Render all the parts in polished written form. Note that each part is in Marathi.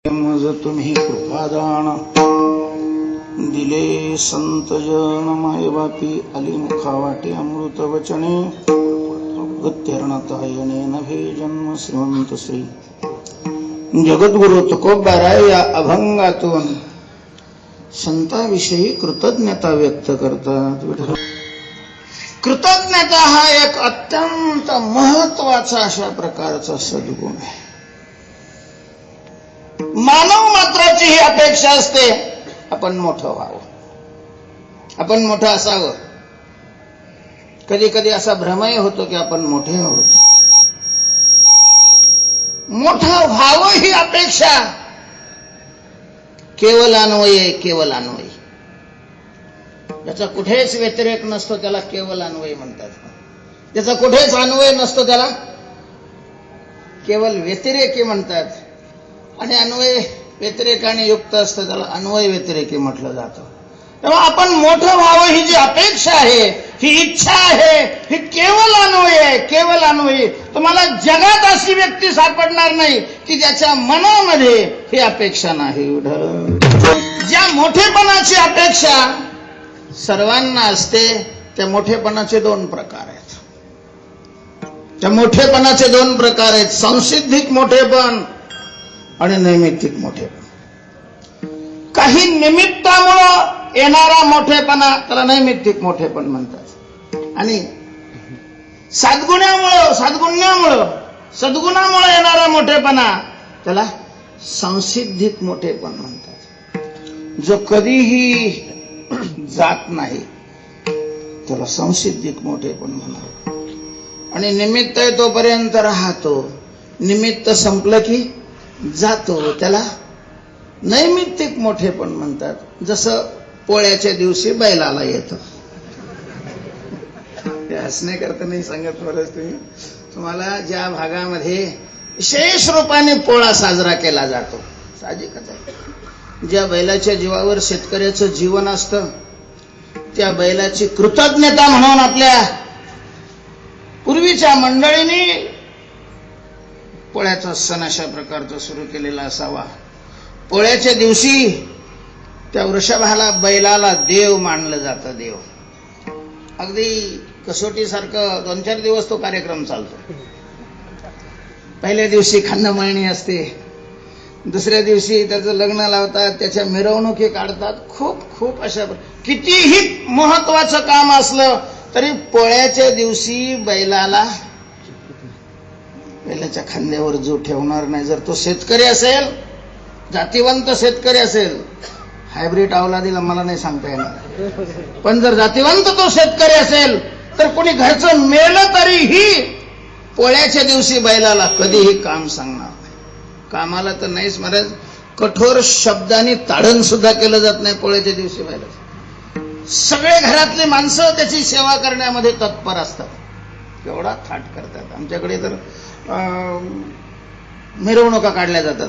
मज तुम्ही कृपादान दिले संत जन माय बापी आली मुखावाटी अमृत वचने गत्यर्णतायने नभे जन्म श्रीमंत श्री जगद्गुरु तुकोबाराय या अभंगातून संताविषयी कृतज्ञता व्यक्त करतात. कृतज्ञता हा एक अत्यंत महत्वाचा अशा प्रकारचा सद्गुण आहे. मानव मात्राची ही अपेक्षा असते आपण मोठं व्हावं, आपण मोठं असावं. कधी कधी असा भ्रमही होतो की आपण मोठे आहोत. मोठं व्हावं ही अपेक्षा केवल अन्वय, केवल अन्वय. ज्याचा कुठेच व्यतिरेक नसतो त्याला केवल अन्वय म्हणतात. ज्याचा कुठेच अन्वय नसतो त्याला केवल व्यतिरेकी म्हणतात. आणि अन्वय व्यतिरेकाने युक्त असतं त्याला अन्वय व्यतिरेकी म्हटलं जातं. तेव्हा आपण मोठं व्हावं ही जी अपेक्षा आहे, ही इच्छा आहे, ही केवल अन्वय आहे, केवल अन्वय. तुम्हाला जगात अशी व्यक्ती सापडणार नाही की ज्याच्या मनामध्ये ही अपेक्षा नाही. ज्या मोठेपणाची अपेक्षा सर्वांना असते त्या मोठेपणाचे दोन प्रकार आहेत. त्या मोठेपणाचे दोन प्रकार आहेत, सांसिद्धिक मोठेपण आणि नैमित्तिक मोठेपण. काही निमित्तामुळं येणारा मोठेपणा त्याला नैमित्तिक मोठेपण म्हणतात. आणि सद्गुणामुळे येणारा मोठेपणा त्याला सांसिद्धिक मोठेपण म्हणतात. जो कधीही जात नाही त्याला सांसिद्धिक मोठेपण म्हणतात. आणि निमित्त आहे तोपर्यंत राहतो, निमित्त संपलं की जातो, त्याला नैमित्तिक मोठेपण म्हणतात. जसं पोळ्याच्या दिवशी बैलाला येतं. हसण्याकरता नाही सांगत बरंच. तुम्हाला ज्या भागामध्ये विशेष रूपाने पोळा साजरा केला जातो, साहजिकच आहे, ज्या बैलाच्या जीवावर शेतकऱ्याचं जीवन असतं त्या बैलाची कृतज्ञता म्हणून आपल्या पूर्वीच्या मंडळींनी पोळ्याचा सण अशा प्रकारचा सुरू केलेला असावा. पोळ्याच्या दिवशी त्या वृषभाला, बैलाला देव मानलं जातं. देव अगदी कसोटीसारखं 2-4 दिवस तो कार्यक्रम चालतो. पहिल्या दिवशी खांदमळणी असते, दुसऱ्या दिवशी त्याचं लग्न लावतात, त्याच्या मिरवणुकी काढतात. खूप अशा कितीही महत्वाचं काम असलं तरी पोळ्याच्या दिवशी बैलाच्या खांद्यावर जो ठेवणार नाही, जर तो शेतकरी असेल, जातीवंत शेतकरी असेल, हायब्रिड अवलादीला मला नाही सांगता येणार, पण जर जातीवंत तो शेतकरी असेल तर कोणी घरचं मेलं तरीही पोळ्याच्या दिवशी बैलाला कधीही काम सांगणार नाही. कामाला तर नाहीच महाराज, कठोर शब्दाने ताडण सुद्धा केलं जात नाही पोळ्याच्या दिवशी बैलाला. सगळे घरातले माणसं त्याची सेवा करण्यामध्ये तत्पर असतात, केवढा थाट करतात. आमच्याकडे तर मिरवणुका काढल्या जातात.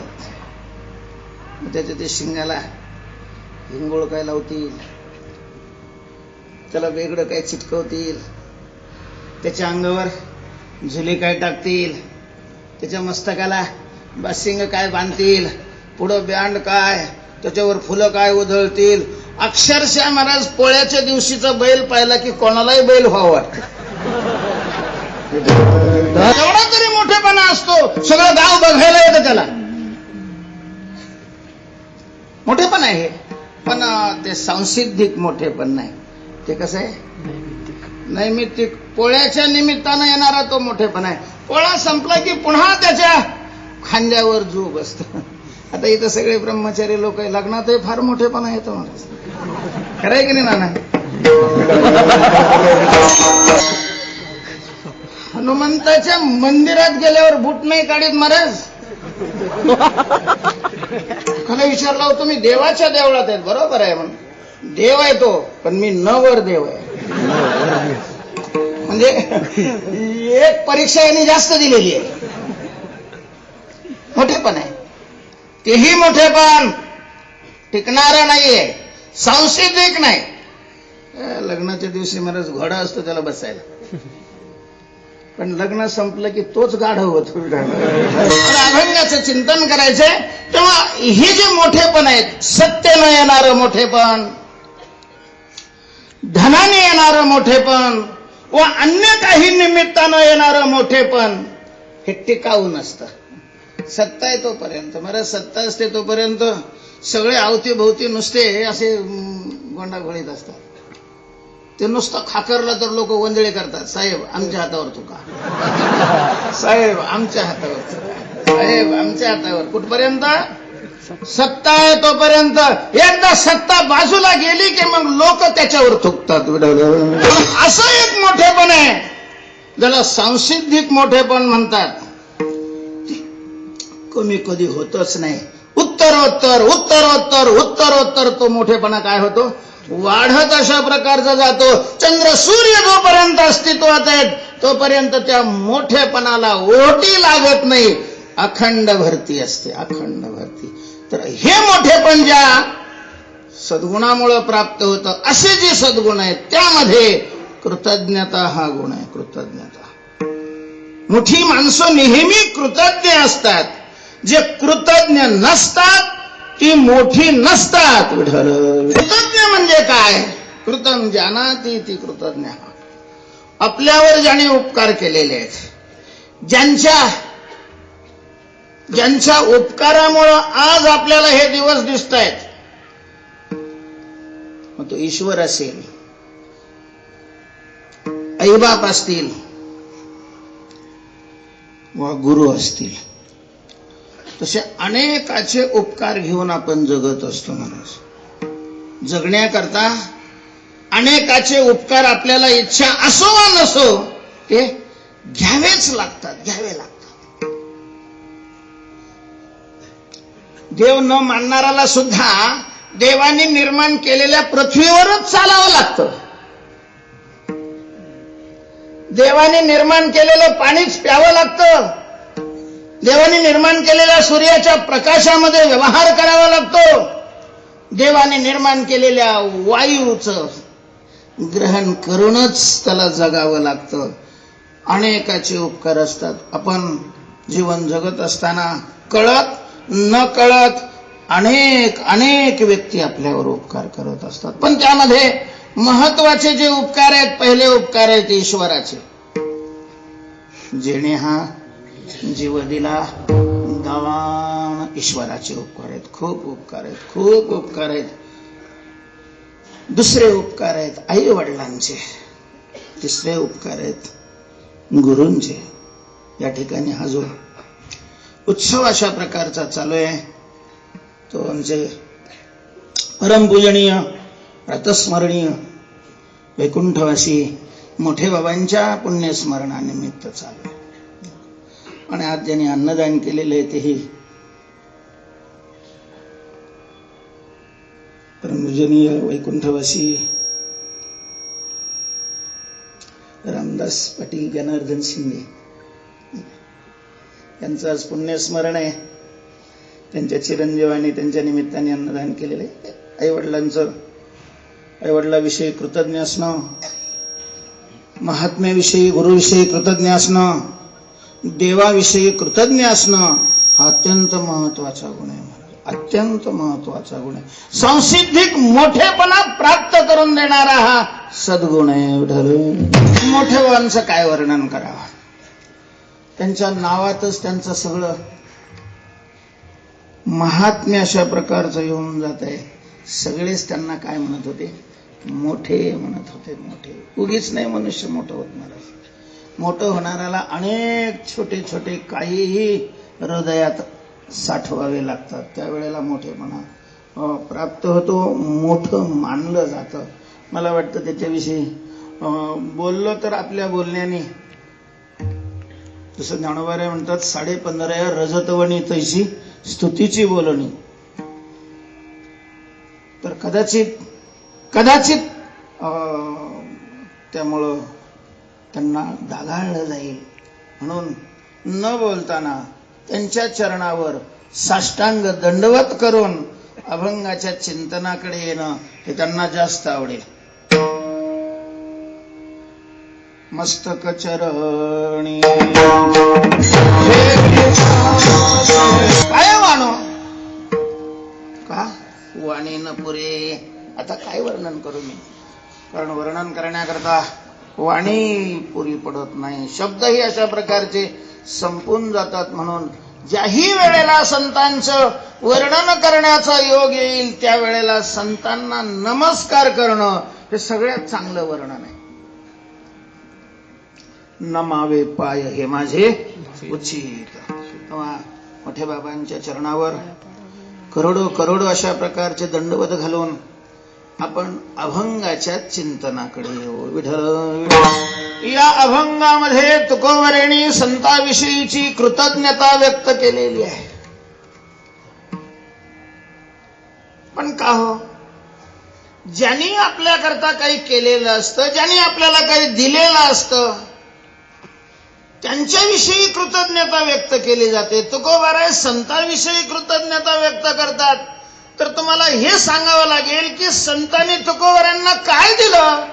त्याच्या ते शिंगाला हिंगोळ काय लावतील, त्याला वेगळं काय चिटकवतील, त्याच्या अंगावर झुले काय टाकतील, त्याच्या मस्तकाला बासिंग काय बांधतील, पुढं बँड काय, त्याच्यावर फुलं काय उधळतील. अक्षरशः महाराज पोळ्याच्या दिवशीचा बैल पाहिला की कोणालाही बैल व्हावं वाटतं. एवढा तरी मोठेपणा असतो, सगळं गाव बघायला येतं त्याला. मोठेपण आहे, पण ते सांसिद्धिक मोठेपण नाही. ते कसं आहे, नैमित्तिक. पोळ्याच्या निमित्तानं येणारा तो मोठेपण आहे. पोळा संपला की पुन्हा त्याच्या खांद्यावर जोग असतो. आता इथं सगळे ब्रह्मचारी लोक आहे, लग्नातही फार मोठेपणा येतो महाराज. खरं आहे की नाही नाना? हनुमंताच्या मंदिरात गेल्यावर बूट नाही काढीत महाराज. खरं विचारला होतो मी, देवाच्या देवळात आहेत, बरोबर आहे म्हणून, देव आहे तो, पण मी नवर देव आहे. म्हणजे एक परीक्षा यांनी जास्त दिलेली आहे. मोठेपण आहे, तेही मोठेपण टिकणारं नाहीये, सांसिद्धिक नाही. लग्नाच्या दिवशी महाराज घोडा असतो त्याला बसायला, पण लग्न संपलं की तोच गाढव होतो. अभंगाचं चिंतन करायचंय. तेव्हा हे जे मोठेपण आहेत, सत्तेनं येणारं मोठेपण, धनाने येणारं मोठेपण व अन्य काही निमित्तानं येणारं मोठेपण हे टिकाऊ नसतं. सत्ता आहे तोपर्यंत, मला सत्ता असते तोपर्यंत सगळे अवतीभोवती नुसते असे गोंडागोळीत असतात. ते नुसतं खाकरला तर लोक वंजळे करतात, साहेब आमच्या हातावर चुका, साहेब आमच्या हातावर चुका, साहेब आमच्या हातावर. कुठपर्यंत? सत्ता आहे तोपर्यंत. एकदा सत्ता बाजूला गेली की मग लोक त्याच्यावर थुकतात. असं एक मोठेपण आहे ज्याला सांसिद्धिक मोठेपण म्हणतात. कमी कधी होतच नाही. उत्तरोत्तर उत्तरोत्तर उत्तरोत्तर तो मोठेपणा काय होतो? वाढत अशा प्रकारचा जातो. चंद्र सूर्य जोपर्यंत अस्तित्वात आहेत तोपर्यंत त्या मोठेपणाला ओटी लागत नाही. अखंड भरती असते, अखंड भरती. तर हे मोठेपण ज्या सद्गुणामुळे प्राप्त होतं, असे जे सद्गुण आहेत त्यामध्ये कृतज्ञता हा गुण आहे. कृतज्ञता. मोठी माणसं नेहमी कृतज्ञ असतात. जे कृतज्ञ नसतात ती मोठी नसतात. कृतज्ञ म्हणजे काय? कृतज्ञ जानाति ती कृतज्ञ. आपल्यावर ज्याने उपकार केलेले आहेत, ज्यांच्या उपकारामुळं आज आपल्याला हे दिवस दिसत आहेत, मग तो ईश्वर असेल, आईबाप असतील व गुरु असतील, तसे अनेकाचे उपकार घेऊन आपण जगत असतो. महाराज, जगण्याकरता अनेकाचे उपकार आपल्याला इच्छा असो वा नसो ते घ्यावेच लागतात, घ्यावे लागतात. देव न मानणाऱ्याला सुद्धा देवाने निर्माण केलेल्या पृथ्वीवरच चालावं लागतं. देवाने निर्माण केलेलं पाणीच प्यावं लागतं. देवाने निर्माण केलेल्या सूर्याच्या प्रकाशामध्ये व्यवहार करावा लागतो. देवाने निर्माण केलेल्या वायूचं ग्रहण करूनच त्याला जगावं लागतं. अनेकाचे उपकार असतात. आपण जीवन जगत असताना कळत न कळत अनेक व्यक्ती आपल्यावर उपकार करत असतात. पण त्यामध्ये महत्वाचे जे उपकार आहेत, पहिले उपकार आहेत ईश्वराचे. जेणे हा जीव दिला गावान, ईश्वराचे उपकार आहेत. खूप उपकार आहेत, खूप उपकार आहेत. दुसरे उपकार आहेत आई वडिलांचे. तिसरे उपकार आहेत गुरूंचे. या ठिकाणी हा जो उत्सव अशा प्रकारचा चालू आहे तो आमचे परमपूजनीय रतस्मरणीय वैकुंठवासी मोठे बाबांच्या पुण्यस्मरणानिमित्त चालू आहे. आणि आज ज्यांनी अन्नदान केलेले आहे तेही परमपूजनीय वैकुंठवासी रामदास पाटील जनार्दन शिंदे यांचं आज पुण्यस्मरण आहे. त्यांच्या चिरंजीवानी त्यांच्या निमित्ताने अन्नदान केलेलं आहे. आईवडिलाविषयी कृतज्ञ असणं, महात्म्याविषयी गुरुविषयी कृतज्ञ असणं, देवाविषयी कृतज्ञ असणं हा अत्यंत महत्वाचा गुण आहे. अत्यंत महत्वाचा गुण आहे. सांसिद्धिक मोठेपणा प्राप्त करून देणारा हा सद्गुण आहे. मोठेवांचं काय वर्णन करावं? त्यांच्या नावातच त्यांचं सगळं महात्म्य अशा प्रकारचं येऊन जात आहे. सगळेच त्यांना काय म्हणत होते? मोठे म्हणत होते. मोठे. उगीच नाही मनुष्य मोठं होत. महाराज, मोठं होणाऱ्याला अनेक छोटे छोटे काहीही हृदयात साठवावे लागतात. त्यावेळेला मोठेपणा प्राप्त होतो, मोठं मानलं जातं. मला वाटतं त्याच्याविषयी बोललो तर आपल्या बोलण्याने, जसं ज्ञानोबाराय म्हणतात, 15.5 रजतवणी तैशी स्तुतीची बोलणी. तर कदाचित त्यामुळं त्यांना दागाळलं जाईल म्हणून न बोलताना त्यांच्या चरणावर साष्टांग दंडवत करून अभंगाच्या चिंतनाकडे येणं हे त्यांना जास्त आवडेल. मस्तक चरणी काय वाणो का वाणी न पुरे. आता काय वर्णन करू मी, कारण वर्णन करण्याकरता वाणी पुरी पडत नाही. शब्दही अशा प्रकारचे संपून जातात. म्हणून ज्याही वेळेला संतांचं वर्णन करण्याचा योग येईल त्यावेळेला संतांना नमस्कार करणं हे सगळ्यात चांगलं वर्णन आहे. नमावे पाय हे माझे उचित. मोठ्या बाबांच्या चरणावर करोडो करोडो अशा प्रकारचे दंडवत घालून आपण अभंगाच्या चिंतनाकडे येऊ. विठ्ठल, या अभंगामध्ये तुकोबरेंनी संतांविषयीची कृतज्ञता व्यक्त केलेली आहे. पण का हो, ज्यांनी आपल्याकरता काही केलेलं असतं, ज्यांनी आपल्याला काही दिलेलं असतं, त्यांच्याविषयी कृतज्ञता व्यक्त केली जाते. तुकोबाराय संतांविषयी कृतज्ञता व्यक्त करतात. तर तुम्हाला हे सांगावं लागेल की संतांनी तुकोबारांना काय दिलं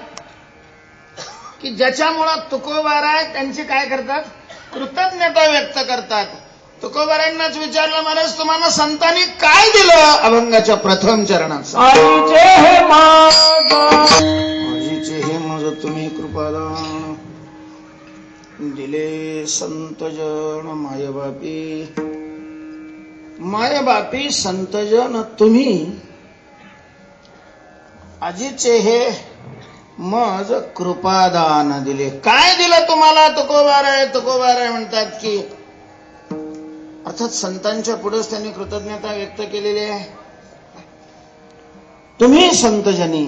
की ज्याच्यामुळं तुकोबाराय त्यांची काय करतात, कृतज्ञता व्यक्त करतात. तुकोबारांनाच विचारलं, महाराज तुम्हाला संतांनी काय दिलं. अभंगाच्या प्रथम चरणात, आजीचे हे मज तुम्ही कृपादान दिले संतजन मायबापी. मायबापी संतजन तुम्ही आजीचे हे मज कृपादान दिले. काय दिलं तुम्हाला तुकोबाराय. तुकोबाराय म्हणतात की अर्थात संतांच्या पुढेच त्यांनी कृतज्ञता व्यक्त केलेली आहे. तुम्ही संतजनी,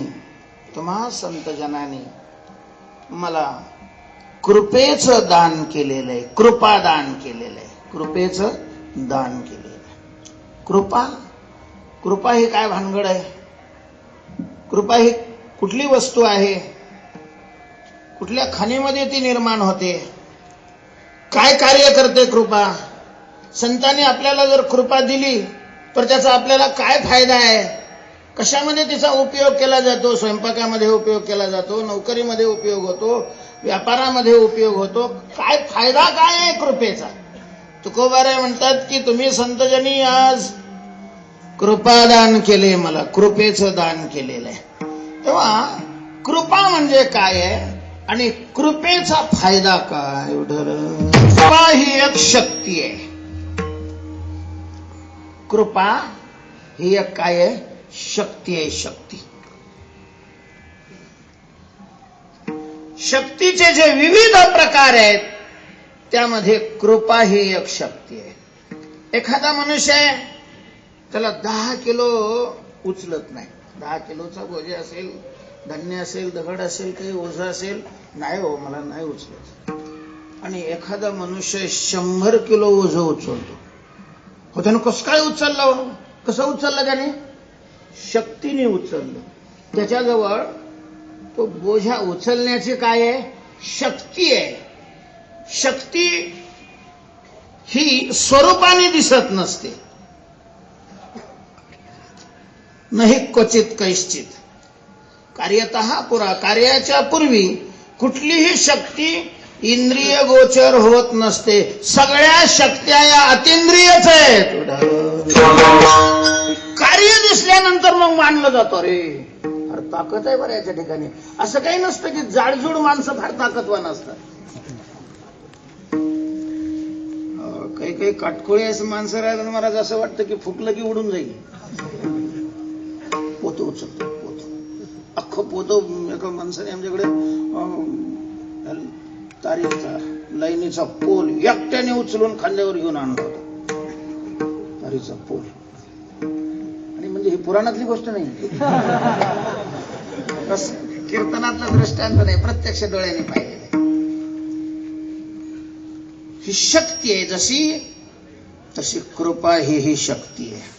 तुम्हा संतजनानी मला कृपेचं दान केलेलं आहे. कृपादान केलेलं आहे. कृपेचं दान केलेलं आहे. कृपा, कृपा ही काय भानगड आहे. कृपा ही कुठली वस्तू आहे, कुठल्या खाणीमध्ये ती निर्माण होते, काय कार्य करते कृपा. संतांनी आपल्याला जर कृपा दिली तर त्याचा आपल्याला काय फायदा आहे, कशामध्ये तिचा उपयोग केला जातो. स्वयंपाकामध्ये उपयोग केला जातो, नोकरीमध्ये उपयोग होतो, व्यापारामध्ये उपयोग होतो. काय फायदा काय आहे कृपेचा. तुकोबाराय म्हणतात की तुम्ही संतजनी आज कृपादान केले, मला कृपेचं दान केलेलं आहे. तेव्हा कृपा म्हणजे काय आहे आणि कृपेचा फायदा काय. कृपा ही एक शक्ती आहे. कृपा ही एक काय आहे, शक्ती आहे. शक्ती, शक्तीचे जे विविध प्रकार आहेत त्यामध्ये कृपा ही एक शक्ती आहे. एखादा मनुष्य आहे, त्याला 10 किलो उचलत नाही. 10 किलोचा बोजा असेल, धान्य असेल, दगड असेल, काही ओझं असेल, नाही हो मला नाही उचलत. आणि एखादा मनुष्य 100 किलो ओझं उचलतो. हो, त्यानं कसं काय उचललं. कसं उचललं त्याने, शक्तीने उचललं. त्याच्याजवळ तो बोझा उचलण्याची काय आहे, शक्ती आहे. शक्ती ही स्वरूपाने दिसत नसते. नाही क्वचित कैश्चित, कार्यतः पुरा, कार्याच्या पूर्वी कुठलीही शक्ती इंद्रिय गोचर होत नसते. सगळ्या शक्त्या या अतिंद्रियच आहेत. कार्य दिसल्यानंतर मग मानलं जातं, अरे फार ताकद आहे बरं याच्या ठिकाणी. असं काही नसतं की जाडजूड माणसं फार ताकदवान असतात. काही काही काटकोळी असं माणसं राहिलं, मला असं वाटतं की फुटलं की उडून जाईल. पोतं उचलतो, पोतं अख्खं पोतं एका माणसाने आमच्याकडे तारीचा लाईनीचा पोल एकट्याने उचलून खांद्यावर घेऊन आणला होता. तारीचा पोल. आणि म्हणजे ही पुराणातली गोष्ट नाही, कीर्तनातला दृष्टांत नाही, प्रत्यक्ष डोळ्याने पाहिलेलं. ही शक्ती आहे. जशी तशी कृपा ही शक्ती आहे.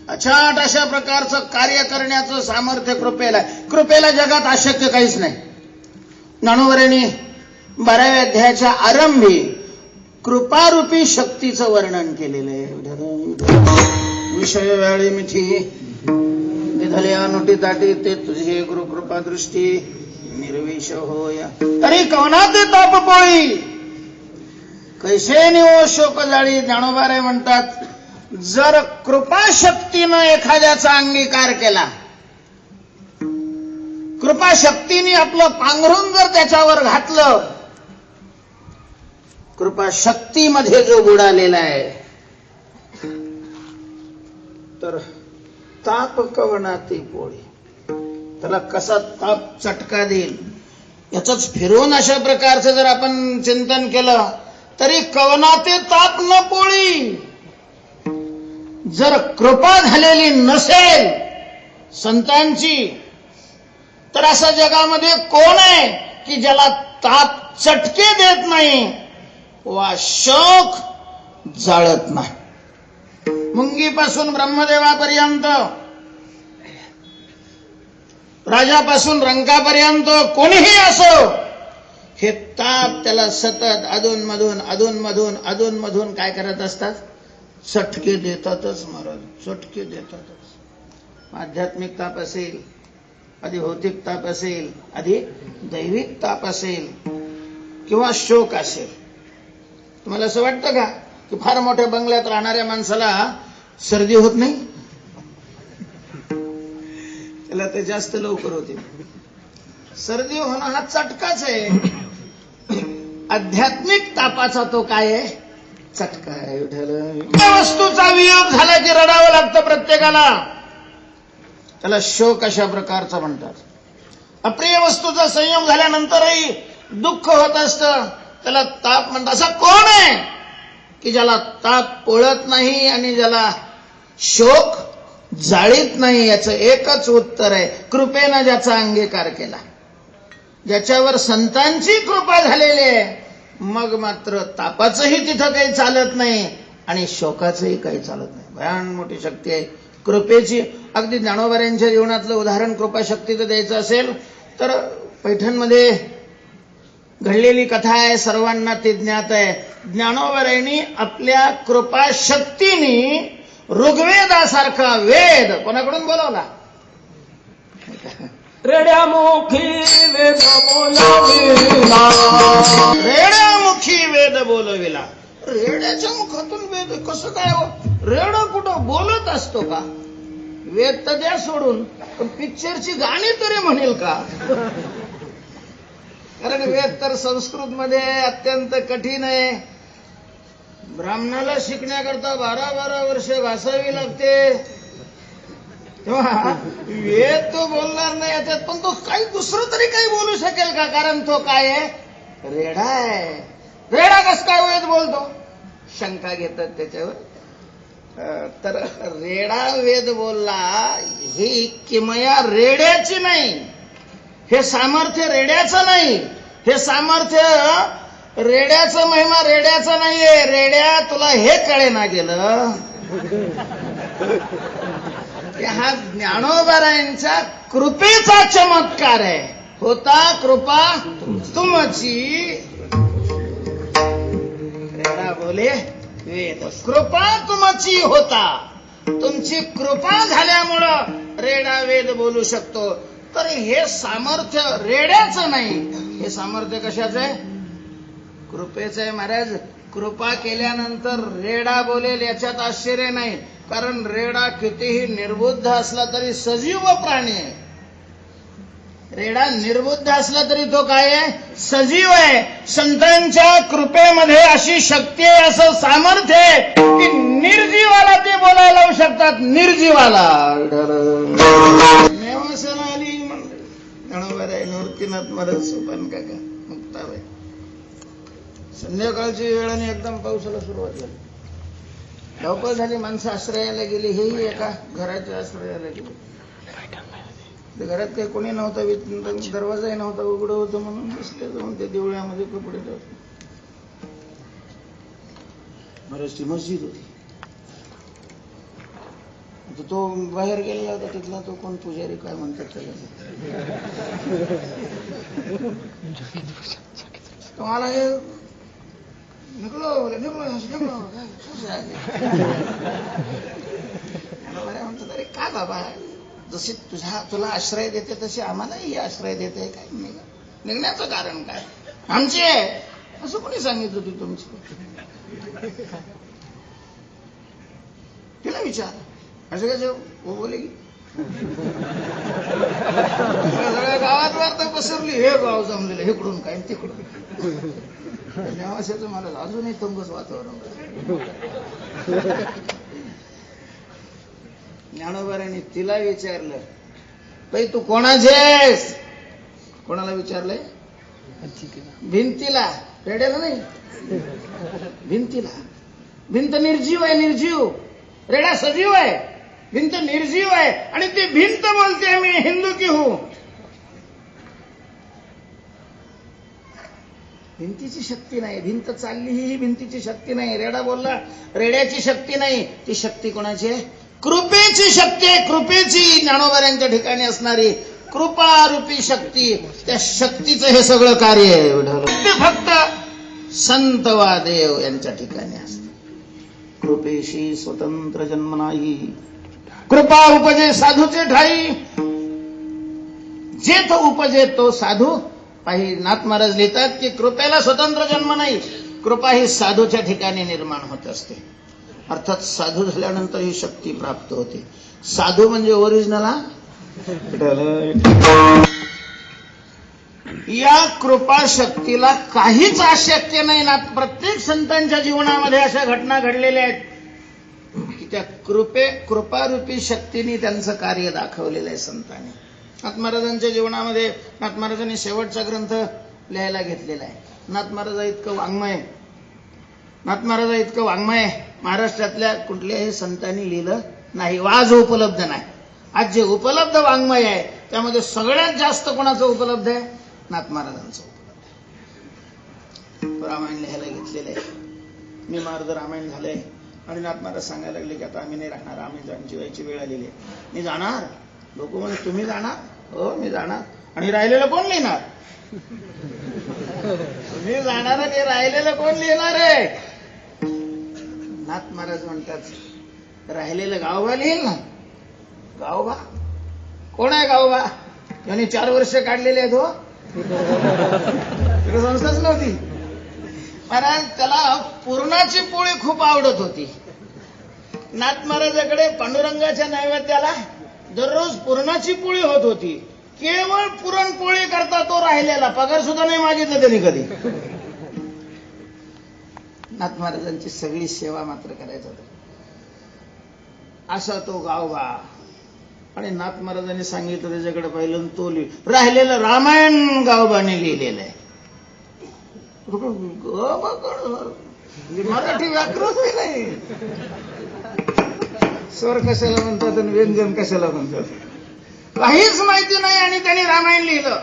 अचाट अशा प्रकारचं कार्य करण्याचं सामर्थ्य कृपेला आहे. कृपेला जगात अशक्य काहीच नाही. ज्ञानोबरेंनी 12व्या अध्यायाच्या आरंभी कृपारूपी शक्तीचं वर्णन केलेलं आहे. विषय वेळी मिठी निधल्या नुटी ताटी ते तुझी गुरु कृपा दृष्टी निर्विष होय तरी कवनाते ताप पोळी कैसे निवो शोक जाळी. ज्ञानोबाराय म्हणतात, जर कृपाशक्तीनं एखाद्याचा अंगीकार केला, कृपाशक्तीने आपलं पांघरून जर त्याच्यावर घातलं, कृपाशक्तीमध्ये जो बुडालेला आहे, तर ताप कवनाती पोळी, त्याला कसा ताप चटका देईल याच फिरवून अशा प्रकारचं जर आपण चिंतन केलं तरी कवनाते ताप न पोळी. जर कृपा झालेली नसेल संतांची, तर असं जगामध्ये कोण आहे की ज्याला ताप चटके देत नाही वा शोक जाळत नाही. मुंगीपासून ब्रह्मदेवापर्यंत, राजापासून रंकापर्यंत कोणीही असो, हे ताप त्याला सतत अधूनमधून काय करत असतात, चटके देतातच महाराज, चटके देतातच. आध्यात्मिक ताप असेल, आधी भौतिक ताप असेल, आधी दैविक ताप असेल किंवा शोक असेल. तुम्हाला असं वाटतं का की फार मोठ्या बंगल्यात राहणाऱ्या माणसाला सर्दी होत नाही? त्याला ते जास्त लवकर होते. सर्दी होणं हा चटकाच आहे. आध्यात्मिक तापाचा तो काय आहे, चटका आहे. वस्तूचा वियोग झाला की रडावं लागतं प्रत्येकाला, त्याला शोक अशा प्रकारचा म्हणतात. अप्रिय वस्तूचा संयम झाल्यानंतरही दुःख होत असतं, त्याला ताप म्हणतात. असा कोण आहे की ज्याला ताप पोळत नाही आणि ज्याला शोक जाळीत नाही? याचं एकच उत्तर आहे, कृपेनं ज्याचा अंगीकार केला, ज्याच्यावर संतांची कृपा झालेली आहे, मग मात्र तापाचंही तिथं काही चालत नाही आणि शोकाचंही काही चालत नाही. भयान मोठी शक्ती आहे कृपेची. अगदी ज्ञानोबाऱ्यांच्या जीवनातलं उदाहरण कृपाशक्तीचं द्यायचं असेल तर पैठणमध्ये घडलेली कथा आहे, सर्वांना ते ज्ञात आहे. ज्ञानोबाऱ्यांनी आपल्या कृपाशक्तीने ऋग्वेदासारखा वेद कोणाकडून बोलावला? रेड्यामुखी वेद बोलविला, रेड्यामुखी वेद बोलविला. रेड्याच्या मुखातून वेद कसं काय हो? रेडा कुठं बोलत असतो का? वेद तर द्या सोडून, पण पिक्चरची गाणी तरी म्हणेल का? कारण वेद तर संस्कृत मध्ये अत्यंत कठीण आहे. ब्राह्मणाला शिकण्याकरता 12-12 वर्ष घासावी लागते. तेव्हा वेद तो बोलणार नाही याच्यात, पण तो काही दुसरं तरी काही बोलू शकेल का? कारण तो काय आहे, रेडा आहे. रेडा कस काय वेद बोलतो? शंका घेतात त्याच्यावर. तर रेडा वेद बोलला, ही किमया रेड्याची नाही, हे सामर्थ्य रेड्याचं नाही, हे सामर्थ्य रेड्याचं, महिमा रेड्याचं नाहीये. रेड्या तुला हे कळेना गेलं, हा ज्ञानोबारायांच्या कृपेचा चमत्कार आहे. होता कृपा तुमची, रेडा बोले वेद. कृपा तुमची होता, तुमची कृपा झाल्यामुळं रेडा वेद बोलू शकतो. तर हे सामर्थ्य रेड्याचं नाही, हे सामर्थ्य कशाचं आहे? कृपेचं आहे महाराज. कृपा केल्यानंतर रेडा बोलेल याच्यात आश्चर्य नाही, कारण रेडा कितीही निर्बुद्ध असला तरी सजीव प्राणी आहे. रेडा निर्बुद्ध असला तरी तो काय आहे, सजीव आहे. संतांच्या कृपेमध्ये अशी शक्ती आहे, असं सामर्थ्य आहे की निर्जीवाला ते बोलायला लावू शकतात. निर्जीवाला नेवासना आली म्हणून मूर्तीनाथ महाराज सोपान काका मुक्ताबाई. संध्याकाळची वेळ आणि एकदम पावसाला सुरुवात झाली. धावपळ झाली, माणसं आश्रयाला गेली. हेही एका घराच्या आश्रयाला गेली. घरात काही कोणी नव्हतं, दरवाजाही नव्हता, उघडं होतं म्हणून बसले जाऊन त्या देवळ्यामध्ये कपडे टाकले. महाराजची मस्जिद होती. आता तो बाहेर गेलेला होता तिथला तो कोण पुजारी काय म्हणतात त्याला, तो मला हे निघलो म्हणतात, अरे का बाबा जशी तुला आश्रय देते तशी आम्हालाही आश्रय देते. काय निघण्याचं कारण काय? आमची आहे असं कोणी सांगितलं होती तुमची? तिला विचार असं काय हो बोलेगी. सगळ्या गावात वार्ता पसरली, हे गाव जमलेलं इकडून काय तिकडून. देवाशाचं मला अजूनही तंगच वातावरण. ज्ञानोबारांनी तिला विचारलं, बाई तू कोणाचे आहेस? कोणाला विचारलंय? भिंतीला, रेड्याला नाही, भिंतीला. भिंत निर्जीव आहे, निर्जीव. रेडा सजीव आहे, भिंत निर्जीव आहे. आणि ती भिंत बोलते मी हिंदू की हूं. भिंतीची शक्ती नाही, भिंत चालली ही भिंतीची शक्ती नाही. रेडा बोलला रेड्याची शक्ती नाही, ती शक्ती कोणाची आहे? कृपेची शक्ती आहे. कृपेची, ज्ञानोबाऱ्यांच्या ठिकाणी असणारी कृपारूपी शक्ती. त्या शक्तीचं हे सगळं कार्य आहे. ते फक्त संत वा देव यांच्या ठिकाणी असते. कृपेशी स्वतंत्र जन्म नाही, कृपा उपजे साधूचे ठाई. जेथ उपजे तो साधू पाही. नाथ महाराज लिहितात की कृपेला स्वतंत्र जन्म नाही, कृपा ही साधूच्या ठिकाणी निर्माण होत असते. अर्थात साधू झाल्यानंतर ही शक्ती प्राप्त होते. साधू म्हणजे ओरिजिनल. या कृपा शक्तीला काहीच अशक्य नाही ना. प्रत्येक संतांच्या जीवनामध्ये अशा घटना घडलेल्या आहेत की त्या कृपारूपी शक्तीने त्यांचं कार्य दाखवलेलं आहे संतांनी. नाथ महाराजांच्या जीवनामध्ये नाथ महाराजांनी शेवटचा ग्रंथ लिहायला घेतलेला आहे. नाथ महाराजा इतकं वाङ्मय महाराष्ट्रातल्या कुठल्याही संतांनी लिहिलं नाही. आज उपलब्ध नाही. आज जे उपलब्ध वाङ्मय आहे त्यामध्ये सगळ्यात जास्त कोणाचं उपलब्ध आहे? नाथ महाराजांचं उपलब्ध. रामायण लिहायला घेतलेलं आहे. मी मार्ग रामायण झालंय आणि नाथ महाराज सांगायला लागले की आता आम्ही नाही राहणार, आम्ही जीवायची वेळ आलेली आहे, मी जाणार. लोक म्हणे तुम्ही जाणार? हो मी जाणार. आणि राहिलेलं कोण लिहिणार? तुम्ही जाणार आणि राहिलेलं कोण लिहिणार आहे? नाथ महाराज म्हणतात राहिलेलं गावोबा लिहिल ना. गावोबा कोण आहे? गावोबा यांनी 4 वर्ष काढलेले आहेत. हो संस्थाच नव्हती. महाराज त्याला पुरणाची पोळी खूप आवडत होती. नाथ महाराजाकडे पांडुरंगाच्या नैवेद्याला दररोज पुरणाची पोळी होत होती. केवळ पुरणपोळी करता तो राहिलेला, पगार सुद्धा नाही मागितलं त्यांनी कधी. नाथ महाराजांची सगळी सेवा मात्र करायचा असा तो गावबा. आणि नाथ महाराजांनी सांगितलं त्याच्याकडे पाहिलं तो राहिलेलं रामायण गावबाने लिहिलेलं आहे. मराठी व्याकरण नाही. स्वर कशाला म्हणतात आणि व्यंजन कशाला म्हणतात काहीच माहिती नाही आणि त्यांनी रामायण लिहिलं.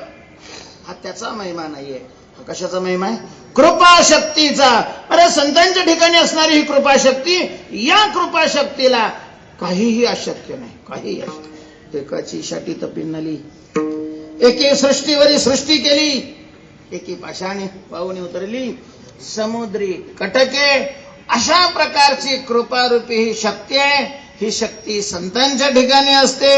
हा त्याचा महिमा नाहीये. कशाचा महिमा आहे? कृपाशक्तीचा. अरे संतांच्या ठिकाणी असणारी ही कृपाशक्ती, या कृपाशक्तीला काहीही अशक्य नाही. काहीही अशक्य. एकाची शाटी तपिन्नली, एके सृष्टीवरी सृष्टी केली, एकी पाषाणी पाहुणी उतरली, समुद्री कटके. अशा प्रकारची कृपारूपी ही शक्ती आहे. ही शक्ती संतांच्या ठिकाणी असते.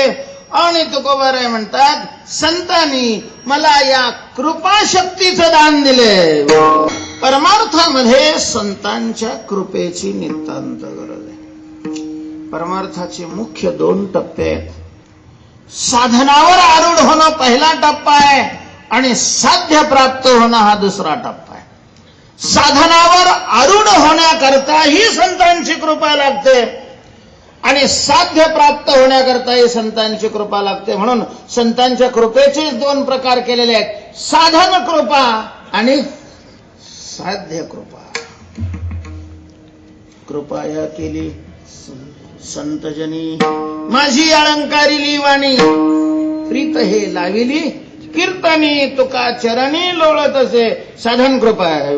आणि तुकोबाराय म्हणतात संतांनी मला या कृपाशक्तीचं दान दिले. परमार्थामध्ये संतांच्या कृपेची नितांत गरज आहे. परमार्थाचे मुख्य 2 टप्पे आहेत. साधनावर आरूढ होणं पहिला टप्पा आहे आणि साध्य प्राप्त होणं हा दुसरा टप्पा आहे. साधनावर आरूढ होण्याकरताही संतांची कृपा लागते आणि साध्य प्राप्त होण्याकरताही संतांची कृपा लागते. म्हणून संतांच्या कृपेचे 2 प्रकार केलेले आहेत, साधन कृपा आणि साध्य कृपा. कृपया केली संतजनी माझी अलंकारिली वाणी, प्रीत हे लाविली कीर्तनी तुका चरणी लोळत असे. साधन कृपा आहे.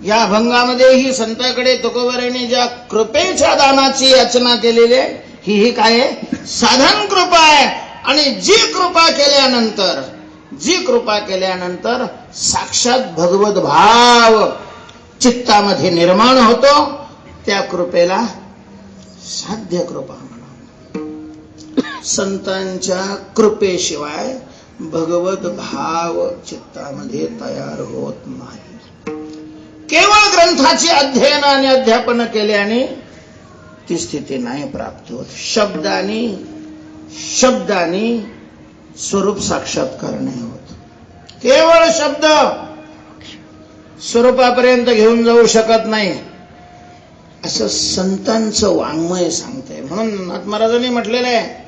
या अभंगामध्येही संतांकडे तुकोबारायांनी ज्या कृपेच्या दानाची याचना केलेली आहे ही काय आहे? साधन कृपा आहे. आणि जी कृपा केल्यानंतर साक्षात भगवत भाव चित्तामध्ये निर्माण होतो त्या कृपेला साध्य कृपा म्हणा. संतांच्या कृपेशिवाय भगवत भाव चित्तामध्ये तयार होत नाही. केवळ ग्रंथाचे अध्ययन आणि अध्यापन केल्याने ती स्थिती नाही प्राप्त होत. शब्दानी स्वरूप साक्षात्कार नाही होत. केवळ शब्द स्वरूपापर्यंत घेऊन जाऊ शकत नाही असं संतांचं वाङ्मय सांगतंय. म्हणून नाथ महाराजांनी म्हटलेलं आहे,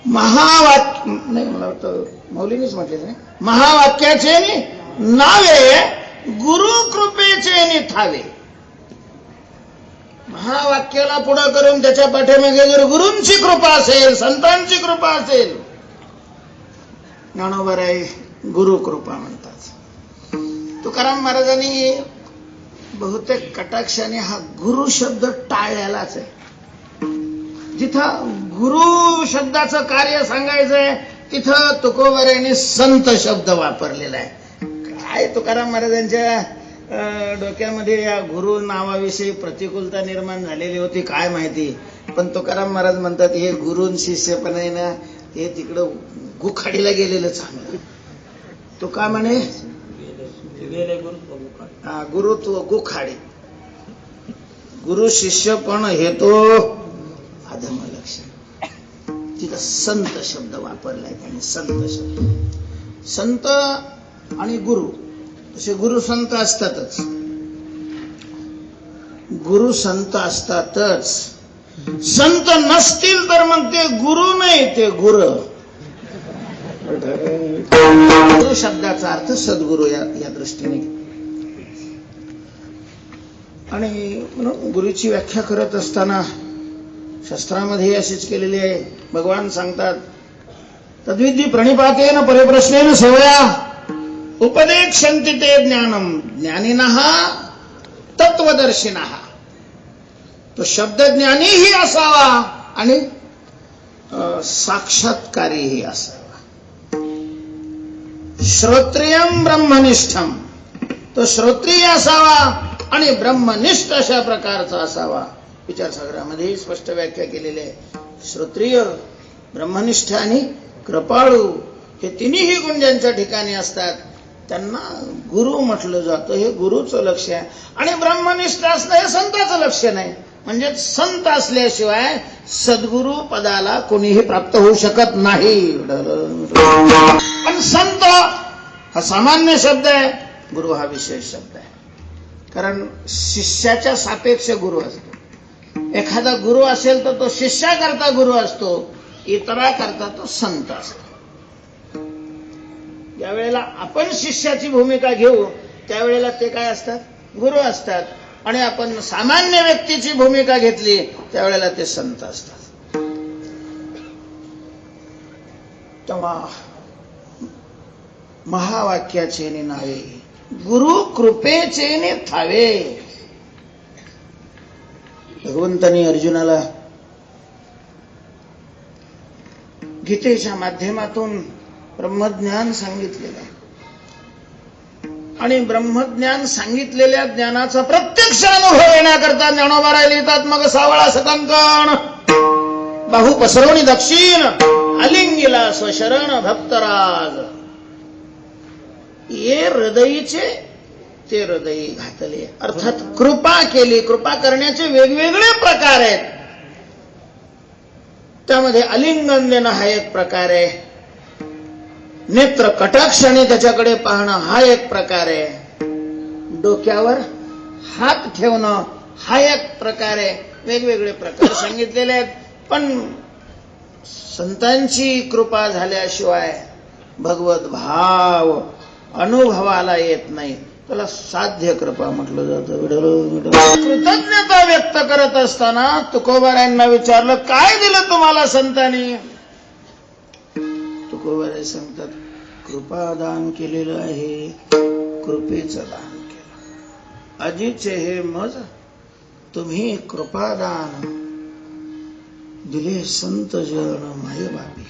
महावाक्य नाही, मला वाटतं मौलीनीच म्हटलेलं आहे, महावाक्याचे नावे गुरु कृपेचे निथावे. महावाक्याला पुढं करून त्याच्या पाठीमागे जर गुरूंची कृपा असेल, संतांची कृपा असेल, ज्ञानोबराई गुरु कृपा म्हणतात. तुकाराम महाराजांनी बहुतेक कटाक्षाने हा गुरु शब्द टाळलेलाच आहे. जिथं गुरु शब्दाचं कार्य सांगायचंय तिथं तुकोबरायांनी संत शब्द वापरलेला आहे. काय तुकाराम महाराजांच्या डोक्यामध्ये या गुरु नावाविषयी प्रतिकूलता निर्माण झालेली होती काय माहिती. पण तुकाराम महाराज म्हणतात, हे गुरु शिष्य पण आहे ना, हे तिकडं गुखाडीला गेलेलं चांगलं. तो का म्हणे, गुरुत्व गुखाडी, गुरु शिष्य पण हे तो अधम लक्षण. तिथं संत शब्द वापरलाय त्यांनी. संत शब्द, संत आणि गुरु, तसे गुरु संत असतातच, गुरु संत असतातच. संत नसतील तर मग ते गुरु नाही, ते गुर. गुरु शब्दाचा अर्थ सद्गुरु या दृष्टीने. आणि म्हणून गुरुची व्याख्या करत असताना शास्त्रामध्ये अशीच केलेली आहे. भगवान सांगतात, तद्विधी प्रणिपातेन परिप्रश्नेन सेवया उपदेक्षन्ति ते ज्ञानम ज्ञानिनः तत्वदर्शिनः. तो शब्दज्ञानीही असावा आणि साक्षात्कारीही असावा. श्रोत्रियम ब्रह्मनिष्ठम, तो श्रोत्रिय असावा आणि ब्रह्मनिष्ठ अशा प्रकारचा असावा. विचारसागरामध्ये स्पष्ट व्याख्या केलेली आहे. श्रोत्रिय, ब्रह्मनिष्ठ आणि कृपाळू हे तिन्ही गुण ज्यांच्या ठिकाणी असतात त्यांना गुरु म्हटलं जातं. हे गुरुचं लक्ष आहे. आणि ब्रह्मनिष्ठ असणं हे संताचं लक्ष नाही. म्हणजे संत असल्याशिवाय सद्गुरु पदाला कोणीही प्राप्त होऊ शकत नाही. पण संत हा सामान्य शब्द आहे, गुरु हा विशेष शब्द आहे. कारण शिष्याच्या सापेक्ष गुरु असतो. एखादा गुरु असेल तर तो शिष्याकरता गुरु असतो, इतराकरता तो संत असतो. ज्यावेळेला आपण शिष्याची भूमिका घेऊ त्यावेळेला ते काय असतात, गुरु असतात. आणि आपण सामान्य व्यक्तीची भूमिका घेतली त्यावेळेला ते संत असतात. तेव्हा महावाक्याचे नावे गुरु कृपेचे थावे. भगवंतांनी अर्जुनाला गीतेच्या माध्यमातून ब्रह्मज्ञान सांगितलेलं आहे. आणि ब्रह्मज्ञान सांगितलेल्या ज्ञानाचा प्रत्यक्ष अनुभव येण्याकरता ज्ञानोबा लिहितात, मग सावळा सकंकण बाहू पसरवणी दक्षिण अलिंगीला स्वशरण भक्तराज. ये हृदयीचे ते हृदयी घातले. अर्थात कृपा केली. कृपा करण्याचे वेगवेगळे प्रकार आहेत. त्यामध्ये अलिंगन देणं हा एक प्रकार आहे. नेत्र कटाक्षाने त्याच्याकडे पाहणं हा एक प्रकार आहे. डोक्यावर हात ठेवणं हा एक प्रकार आहे. वेगवेगळे प्रकार सांगितलेले आहेत. पण संतांची कृपा झाल्याशिवाय भगवत भाव अनुभवाला येत नाही. त्याला साध्य कृपा म्हटलं जातं. कृतज्ञता व्यक्त करत असताना तुकोबारायांना विचारलं, काय दिलं तुम्हाला संतांनी? तुकोबाराय सांगतात, कृपादान केलेलं आहे, कृपेचं दान केलं. अजिचे हे मज तुम्ही कृपादान दिले संत जन माय बापी.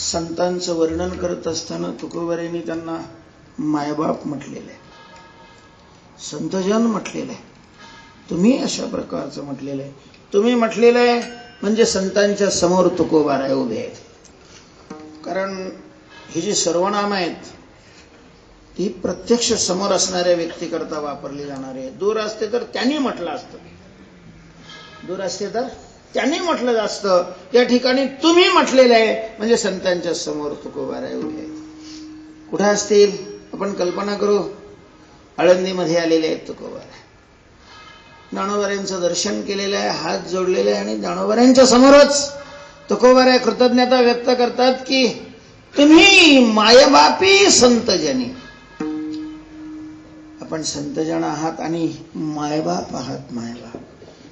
संतांचं वर्णन करत असताना तुकोबारायांनी त्यांना मायबाप म्हटलेलं आहे, संतजन म्हटलेलं आहे. तुम्ही अशा प्रकारचं म्हटलेलं आहे. तुम्ही म्हटलेलं आहे म्हणजे संतांच्या समोर तुकोबाराय उभे आहेत. कारण ही जी सर्वनाम आहेत ती प्रत्यक्ष समोर असणाऱ्या व्यक्तीकरता वापरली जाणारी आहे. दूर असते तर त्यांनी म्हटलं असतं, दूर असते तर त्यांनी म्हटलं असतं. या ठिकाणी तुम्ही म्हटलेलं आहे म्हणजे संतांच्या समोर तुकोबाराय उभे आहेत. कुठे असतील आपण कल्पना करू. आळंदीमध्ये आलेले आहेत तुकोबाराय. ज्ञानोबारायांचं दर्शन केलेलं आहे, हात जोडलेले आहे आणि ज्ञानोबारायांच्या समोरच तुकोबाराय कृतज्ञता व्यक्त करतात की तुम्ही मायबापी संतजनी. आपण संतजन आहात आणि मायबाप आहात. मायबाप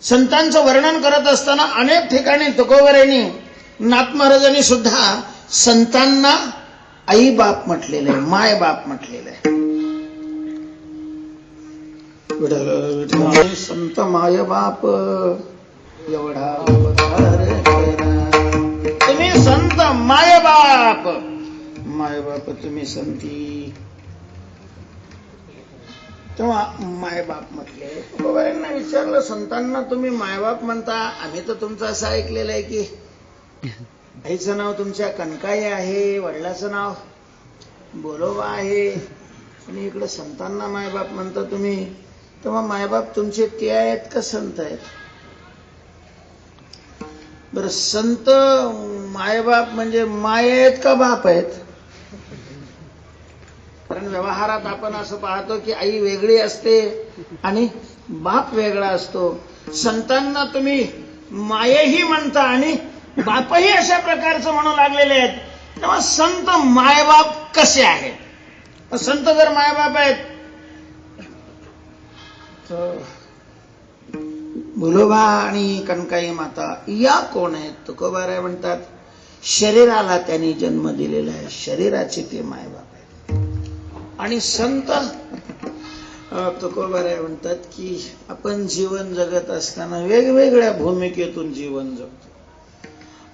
संतांचं वर्णन करत असताना अनेक ठिकाणी तुकोबारायांनी नाथ महाराजांनी सुद्धा संतांना आई बाप म्हटलेलं आहे, माय बाप म्हटलेलं आहे. संत माय बाप एवढा तुम्ही संत माय बाप, माय बाप तुम्ही संती. तेव्हा मायबाप म्हटले. तुकोबारायांना विचारलं संतांना तुम्ही मायबाप म्हणता, आम्ही तर तुमचं असं ऐकलेलं आहे की आईचं नाव तुमच्या कनकाई आहे, वडिलाचं नाव बोलोबा आहे आणि इकडे संतांना मायबाप म्हणता तुम्ही. तेव्हा मायबाप तुमचे ते आहेत का संत आहेत? बरं, संत मायबाप म्हणजे माय आहेत का बाप आहेत? कारण व्यवहारात आपण असं पाहतो की आई वेगळी असते आणि बाप वेगळा असतो. संतांना तुम्ही मायही म्हणता आणि बापही अशा प्रकारचं म्हणू लागलेले आहेत. तेव्हा संत मायबाप कसे आहेत? संत जर मायबाप आहेत तर भुलोबा आणि कनकाई माता या कोण आहेत? तुकोबाराय म्हणतात शरीराला त्यांनी जन्म दिलेला आहे, शरीराचे ते मायबाप आहेत. आणि संत तुकोबाराय म्हणतात की आपण जीवन जगत असताना वेगवेगळ्या भूमिकेतून जीवन जगतो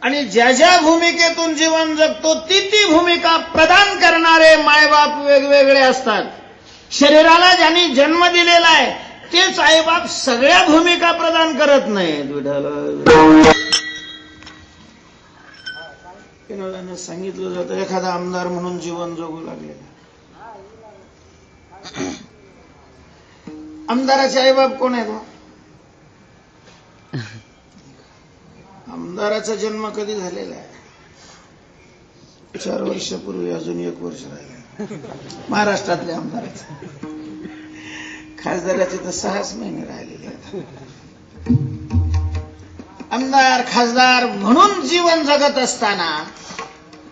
आणि ज्या ज्या भूमिकेतून जीवन जगतो ती ती भूमिका प्रदान करणारे मायबाप वेगवेगळे असतात. शरीराला ज्यांनी जन्म दिलेला आहे तेच आईबाप सगळ्या भूमिका प्रदान करत नाहीत. विनोदानं सांगितलं जातं एखादा आमदार म्हणून जीवन जगू लागले. आमदाराचे आईबाप कोण आहेत? आमदाराचा जन्म कधी झालेला आहे? 4 वर्षापूर्वी, अजून 1 वर्ष राहिले. महाराष्ट्रातल्या आमदाराचे. खासदाराचे तर 6 महिने राहिलेले आहेत. आमदार खासदार म्हणून जीवन जगत असताना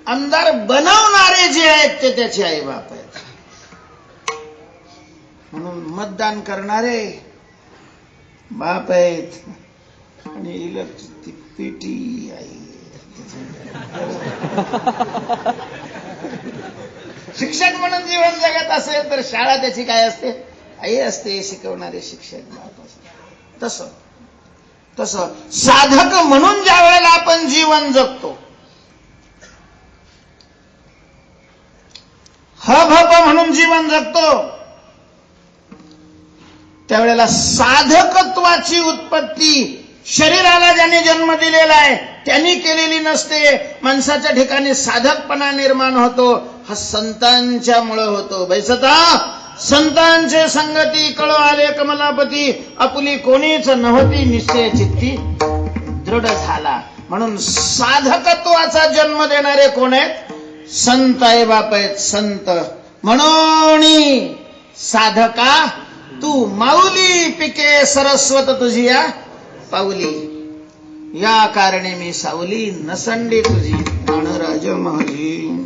आमदार बनवणारे जे आहेत ते त्याचे आईबाप आहेत. म्हणून मतदान करणारे बाप आहेत आणि इलेक्ट्रिक पेटी आई. शिक्षक म्हणून जीवन जगत असेल तर शाळा त्याची काय असते? आई असते. शिकवणारे शिक्षक बाप असते. तसं साधक म्हणून ज्या वेळेला आपण जीवन जगतो, हभप म्हणून जीवन जगतो, त्यावेळेला साधकत्वाची उत्पत्ती शरीराला ज्याने जन्म दिलेला आहे त्यांनी केलेली नसते. माणसाच्या ठिकाणी साधकपणा निर्माण होतो हा संतांच्यामुळे होतो. बैसता संतांचे संगती कळो आले कमलापती, आपुली कोणीच नव्हती निश्चय चित्ती दृढ झाला. म्हणून साधकत्वाचा जन्म देणारे कोण आहेत? संत आई बाप आहेत. संत म्हणून साधका तू माऊली पिके सरस्वत तुझी या पाऊली, या कारणे मी सावली नसंडी तुझी ज्ञानराज माझी.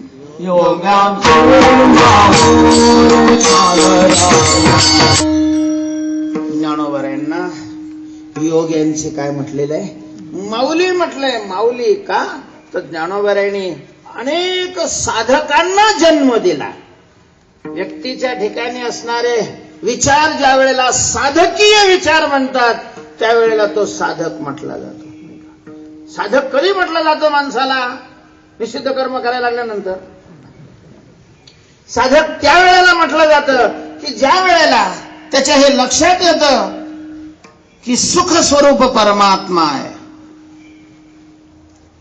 ज्ञानोबारायांना योग यांचे काय म्हटलेलं आहे? माऊली म्हटलंय. माऊली का? तर ज्ञानोबारायांनी अनेक साधकांना जन्म दिला. व्यक्तीच्या ठिकाणी असणारे विचार ज्या वेळेला साधकीय विचार म्हणतात त्यावेळेला तो साधक म्हटला जातो. साधक कधी म्हटलं जातं माणसाला? निषिद्ध कर्म करायला लागल्यानंतर. साधक त्यावेळेला म्हटलं जातं की ज्या वेळेला त्याच्या हे लक्षात येतं की सुख स्वरूप परमात्मा आहे.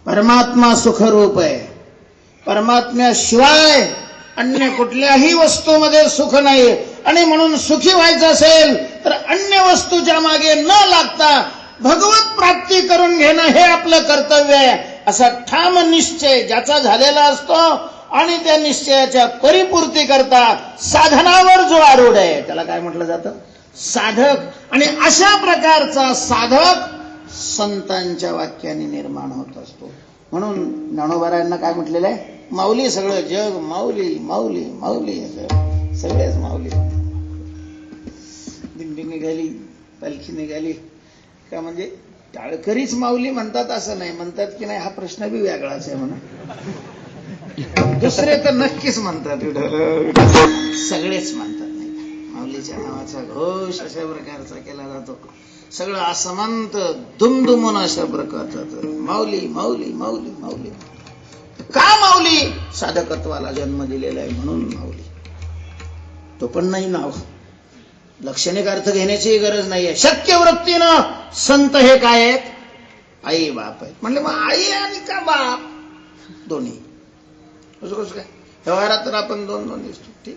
परमात्मा सुखरूप आहे. परमात्म्याशिवाय अन्य कुठल्याही वस्तूमध्ये सुख नाही. आणि म्हणून सुखी व्हायचं असेल तर अन्य वस्तूच्या मागे न लागता भगवत प्राप्ती करून घेणं हे आपलं कर्तव्य आहे. असा ठाम निश्चय ज्याचा झालेला असतो आणि त्या निश्चयाच्या परिपूर्ती करता साधनावर जो आरूढ आहे त्याला काय म्हटलं जातं? साधक. आणि अशा प्रकारचा साधक संतांच्या वाक्याने निर्माण होत असतो. म्हणून ज्ञानोबारायांना काय म्हटलेलं आहे? माऊली. सगळं जग माऊली माऊली माऊली, सगळेच माऊली. दिंडी निघाली, पालखी निघाली का म्हणजे टाळकरीच माऊली म्हणतात असं नाही. म्हणतात की नाही हा प्रश्न बी वेगळाच आहे म्हणून. दुसरे तर नक्कीच म्हणतात, सगळेच म्हणतात. नाही माऊलीच्या नावाचा घोष अशा प्रकारचा केला जातो. सगळं असमंत दुमदुमून अशा प्रकारचा माऊली माऊली माऊली माऊली. का माऊली? साधकत्वाला जन्म दिलेला आहे म्हणून माऊली. तो पण नाही नाव, लक्षणिक अर्थ घेण्याची गरज नाहीये. शक्य वृत्तीनं संत हे काय आहेत? आई बाप आहेत. म्हणले मग आई आणि का बाप दोन्ही? कसं काय? व्यवहारात तर आपण दोन दोन दिसतो. ठीक,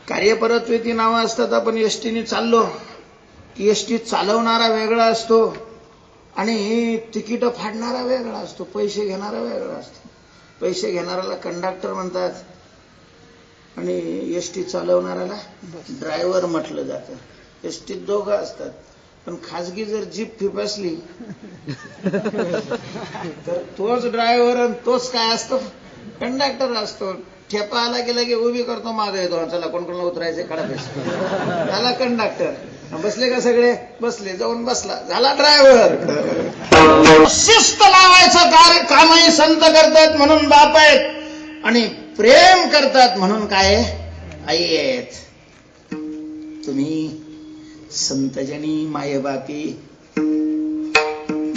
कार्यपरत्वेती नावं असतात. आपण एसटीने चाललो की एसटी चालवणारा वेगळा असतो आणि तिकीट फाडणारा वेगळा असतो, पैसे घेणारा वेगळा असतो. पैसे घेणाऱ्याला कंडक्टर म्हणतात आणि एसटी चालवणाऱ्याला ड्रायव्हर म्हटलं जातं. एसटीत दोघं असतात, पण खाजगी जर जीप फिपसली तर तोच ड्रायव्हर आणि तोच काय असतो? कंडक्टर असतो. ठेपा आला की लगे उभी करतो, मागे येतो, चला कोण कोणाला उतरायचे काढा पैसे, झाला कंडक्टर. बसले का सगळे? बसले. जाऊन बसला, झाला ड्रायव्हर. शिस्त लावायचं कार्य कामही संत करतात म्हणून बाप आहेत, आणि प्रेम करतात म्हणून काय आई आहेत. तुम्ही संतजनी मायबापी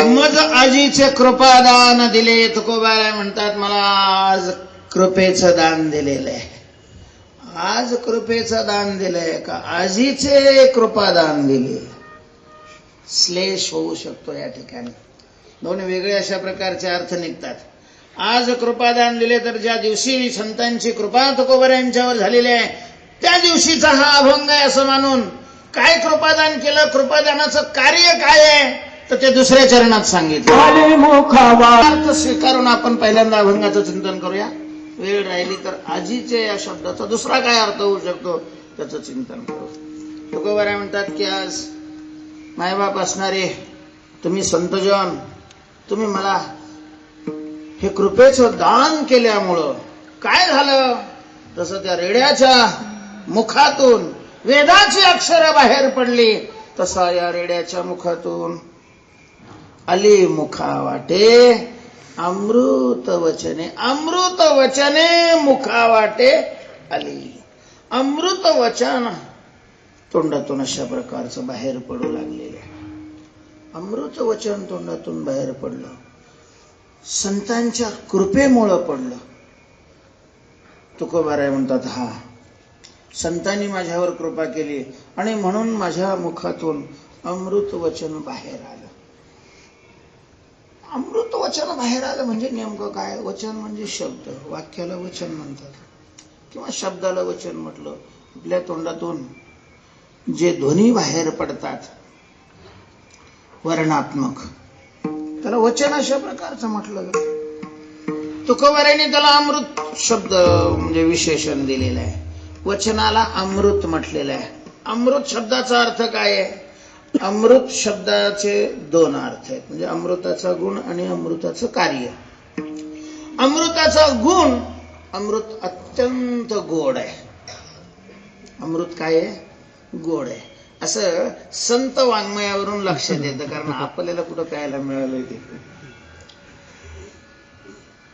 मज आजीचे कृपादान दिले. तुकोबाराय म्हणतात मला आज कृपेचं दान दिलेलं आहे. आज कृपेचं दान दिलंय का आजीचे कृपादान दिले? श्लेष होऊ शकतो या ठिकाणी. दोन वेगळे अशा प्रकारचे अर्थ निघतात. आज कृपादान दिले तर ज्या दिवशी संतांची कृपा तुकोबर यांच्यावर झालेली आहे त्या दिवशीचा हा अभंग आहे असं मानून काय कृपादान केलं, कृपादानाचं कार्य काय आहे तर ते दुसऱ्या चरणात सांगितलं. अर्थ स्वीकारून आपण पहिल्यांदा अभंगाचं चिंतन करूया. वेळ राहिली तर आजीचे या शब्दाचा दुसरा काय अर्थ होऊ शकतो त्याचं चिंतन करू. तुकोबाराय म्हणतात की आज मायबाप असणारे तुम्ही संतजन, तुम्ही मला हे कृपेचं दान केल्यामुळं काय झालं? तसं त्या रेड्याच्या मुखातून वेदाची अक्षरं बाहेर पडली, तसा या रेड्याच्या मुखातून आली मुखा वाटे अमृत वचने. अमृत वचने मुखा वाटे आली. अमृत वचन तोंडातून अशा प्रकारचं बाहेर पडू लागलेलं आहे. अमृत वचन तोंडातून बाहेर पडलं, संतांच्या कृपेमुळं पडलं. तुकोबाराय म्हणतात हा संतांनी माझ्यावर कृपा केली आणि म्हणून माझ्या मुखातून अमृत वचन बाहेर आलं. अमृत वचन बाहेर आलं म्हणजे नेमकं काय? वचन म्हणजे शब्द, वाक्याला वचन म्हणतात किंवा शब्दाला वचन म्हटलं. आपल्या तोंडातून जे ध्वनी बाहेर पडतात वर्णात्मक त्याला वचन अशा प्रकारचं म्हटलं. तुकोबारायने त्याला अमृत शब्द म्हणजे विशेषण दिलेलं आहे. वचनाला अमृत म्हटलेलं आहे. अमृत शब्दाचा अर्थ काय आहे? अमृत शब्दाचे दोन अर्थ आहेत, म्हणजे अमृताचा गुण आणि अमृताचं कार्य. अमृताचा गुण, अमृत अत्यंत गोड आहे. अमृत काय आहे? गोड आहे. असं संत वाङ्मयावरून लक्षात येतं, कारण आपल्याला कुठं प्यायला मिळालं ते.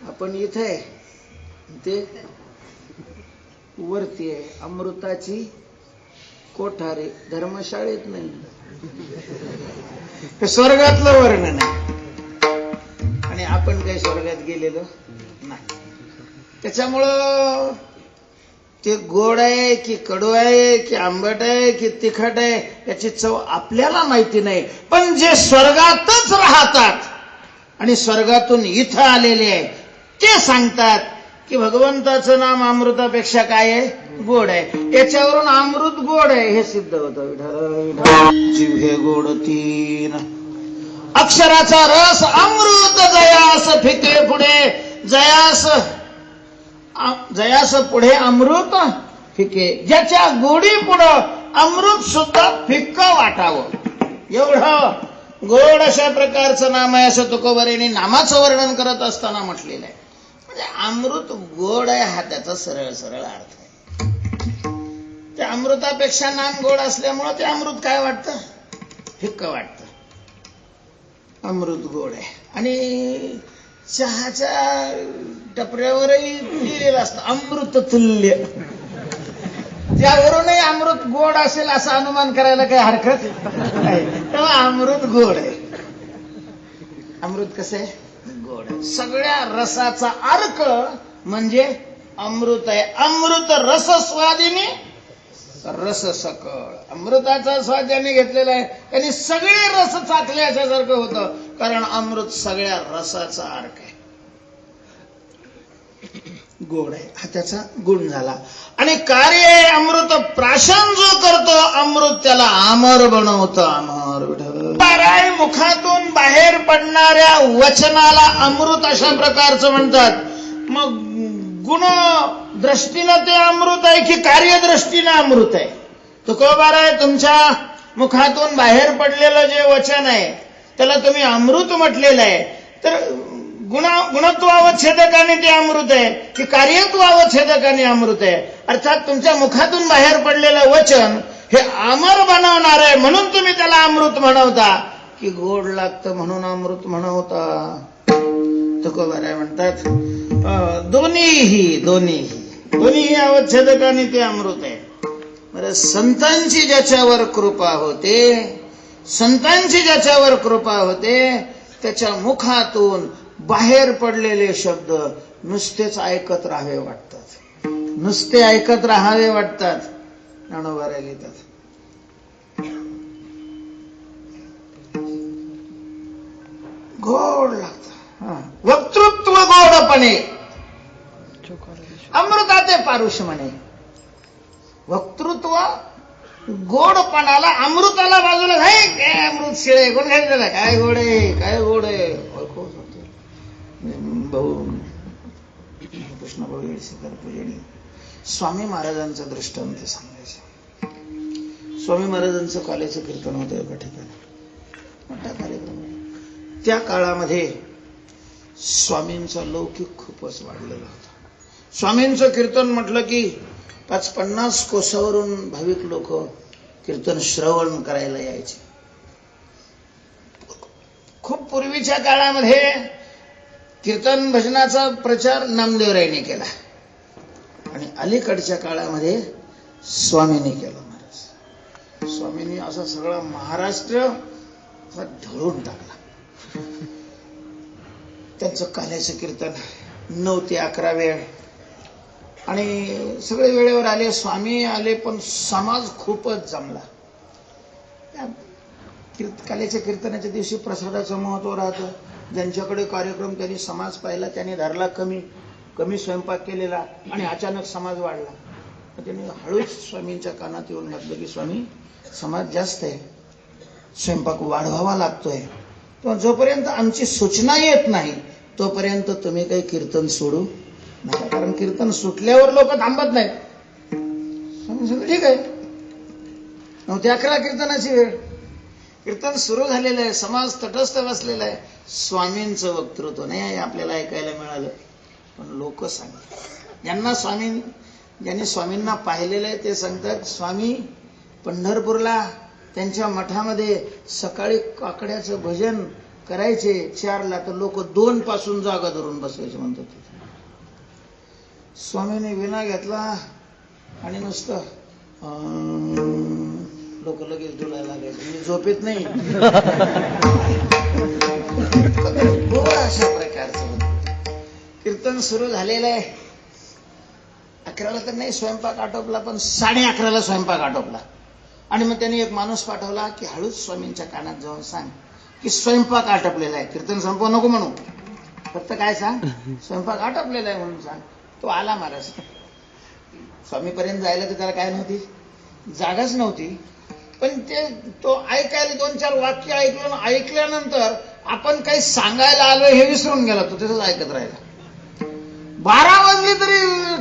आपण इथे आहे ते वरती आहे. अमृताची कोठारे धर्मशाळेत नाही, स्वर्गातलं वर्णन आहे आणि आपण काही स्वर्गात गेलेलो नाही. त्याच्यामुळं ते गोड आहे की कडू आहे की आंबट आहे की तिखट आहे याची चव आपल्याला माहिती नाही, पण जे स्वर्गातच राहतात आणि स्वर्गातून इथं आलेले आहे ते सांगतात की भगवंताचं नाम अमृतापेक्षा काय आहे, गोड आहे. याच्यावरून अमृत गोड आहे हे सिद्ध होतं. जीव हे गोड तीन, अक्षराचा रस अमृत जयास फिके पुढे, जयास पुढे अमृत फिके, ज्याच्या गोडी पुढं अमृत सुद्धा फिक्क वाटावं एवढं गोड अशा प्रकारचं नाम आहे असं तुकोबारायांनी नामाचं वर्णन करत असताना म्हटलेलं आहे. म्हणजे अमृत गोड आहे हा त्याचा सरळ सरळ अर्थ आहे. त्या अमृतापेक्षा नाम गोड असल्यामुळं ते अमृत काय वाटतं, फिक्क वाटतं. अमृत गोड आहे. आणि चहाच्या टपऱ्यावरही लिहिलेलं असतं अमृत तुल्य, त्यावरूनही अमृत गोड असेल असा अनुमान करायला काही हरकत नाही. तेव्हा अमृत गोड आहे. अमृत कसं आहे, गोड आहे. सगळ्या रसाचा अर्क म्हणजे अमृत आहे. अमृत रस स्वादिनी रस सकळ, अमृताचा स्वाद ज्याने घेतलेला आहे त्यांनी सगळे रस चाखल्यासारखं होतं, कारण अमृत सगळ्या रसाचा अर्क आहे, गोड आहे. हा त्याचा गुण झाला. आणि कार्य आहे अमृत प्राशन जो करतो अमृत त्याला अमर बनवतं. अमर मुखातून बाहेर पडणाऱ्या वचनाला अमृत अशा प्रकारचं म्हणतात. मग गुण दृष्टीनं ते अमृत आहे की कार्यदृष्टीनं अमृत आहे. तुकोबाराय तुमच्या मुखातून बाहेर पडलेलं जे वचन आहे त्याला तुम्ही अमृत म्हटलेलं आहे, तर गुणत्वावच्छेदकाने ते अमृत आहे की कार्यत्वावच्छेदकाने अमृत आहे. अर्थात तुमच्या मुखातून बाहेर पडलेलं वचन हे अमर बनवणार आहे म्हणून तुम्ही त्याला अमृत म्हणवता, की गोड लागतं म्हणून अमृत म्हणवता. तुकोबाराय म्हणतात दोन्ही अवच्छेदकाने ते अमृत आहे. बरं, संतांची ज्याच्यावर कृपा होते, संतांची ज्याच्यावर कृपा होते त्याच्या मुखातून बाहेर पडलेले शब्द नुसतेच ऐकत राहावे वाटतात, नुसते ऐकत राहावे वाटतात. ज्ञानोबाराय लिहितात गोड लागत. वक्तृत्व गोडपणे अमृताचे पारुष म्हणे. वक्तृत्व गोडपणाला अमृताला बाजूला काय काय अमृत शिळे कोण खायचं, काय गोड आहे काय गोड आहे. भाऊ कृष्ण भाऊ येळसेकर पूजनी स्वामी महाराजांचं दृष्टांत सांगायचं. स्वामी महाराजांचं काल्याचं कीर्तन होतं एका ठिकाणी, मोठा कार्यक्रम. त्या काळामध्ये स्वामींचा लौकिक खूपच वाढलेला होता. स्वामींचं कीर्तन म्हटलं की 50 कोसावरून भाविक लोक कीर्तन श्रवण करायला यायचे. खूप पूर्वीच्या काळामध्ये कीर्तन भजनाचा प्रचार नामदेवरायांनी केला आणि अलीकडच्या काळामध्ये स्वामींनी केला. महाराज स्वामींनी असा सगळा महाराष्ट्र ढळून टाकला. त्यांचं काल्याचं कीर्तन 9 ते 11 वेळ आणि सगळे वेळेवर आले. स्वामी आले पण समाज खूपच जमला. काल्याच्या कीर्तनाच्या दिवशी प्रसादाचं महत्व राहतं. ज्यांच्याकडे कार्यक्रम त्यांनी समाज पाहिला, त्यांनी धरला कमी स्वयंपाक केलेला आणि अचानक समाज वाढला. त्यांनी हळूच स्वामींच्या कानात येऊन म्हटलं की स्वामी समाज जास्त आहे, स्वयंपाक वाढवावा लागतोय, पण जोपर्यंत आमची सूचना येत नाही तोपर्यंत तुम्ही काही कीर्तन सोडू नका, कारण कीर्तन सुटल्यावर लोक थांबत नाहीत. ठीक आहे. 9 ते 11 कीर्तनाची वेळ, कीर्तन सुरू झालेलं आहे, समाज तटस्थ बसलेला आहे. स्वामींचं वक्तृत्व नाही आपल्याला ऐकायला मिळालं, पण लोक सांगतात. ज्यांनी स्वामींना पाहिलेलं आहे ते सांगतात स्वामी पंढरपूरला त्यांच्या मठामध्ये सकाळी काकड्याचं भजन करायचे 4ला, तर लोक 2 पासून जागा धरून बसायचे म्हणतात. स्वामीने विना घेतला आणि नुसतं लोक लगेच डोलायला लागायचे. मी झोपेत नाही. अशा प्रकारचं कीर्तन सुरू झालेलं आहे. 11ला तर नाही स्वयंपाक आटोपला, पण 11:30ला स्वयंपाक आटोपला. आणि मग त्यांनी एक माणूस पाठवला की हळूच स्वामींच्या कानात जाऊन सांग की स्वयंपाक आटपलेला आहे. कीर्तन संपव नको म्हणू, फक्त काय सांग, स्वयंपाक आटपलेला आहे म्हणून सांग. तो आला महाराज. स्वामीपर्यंत जायला तर त्याला काय नव्हती, जागाच नव्हती. पण तो ऐकायला 2-4 वाक्य ऐकलं. ऐकल्यानंतर आपण काही सांगायला आलोय हे विसरून गेला. तो तसंच ऐकत राहिला. 12 वाजले तरी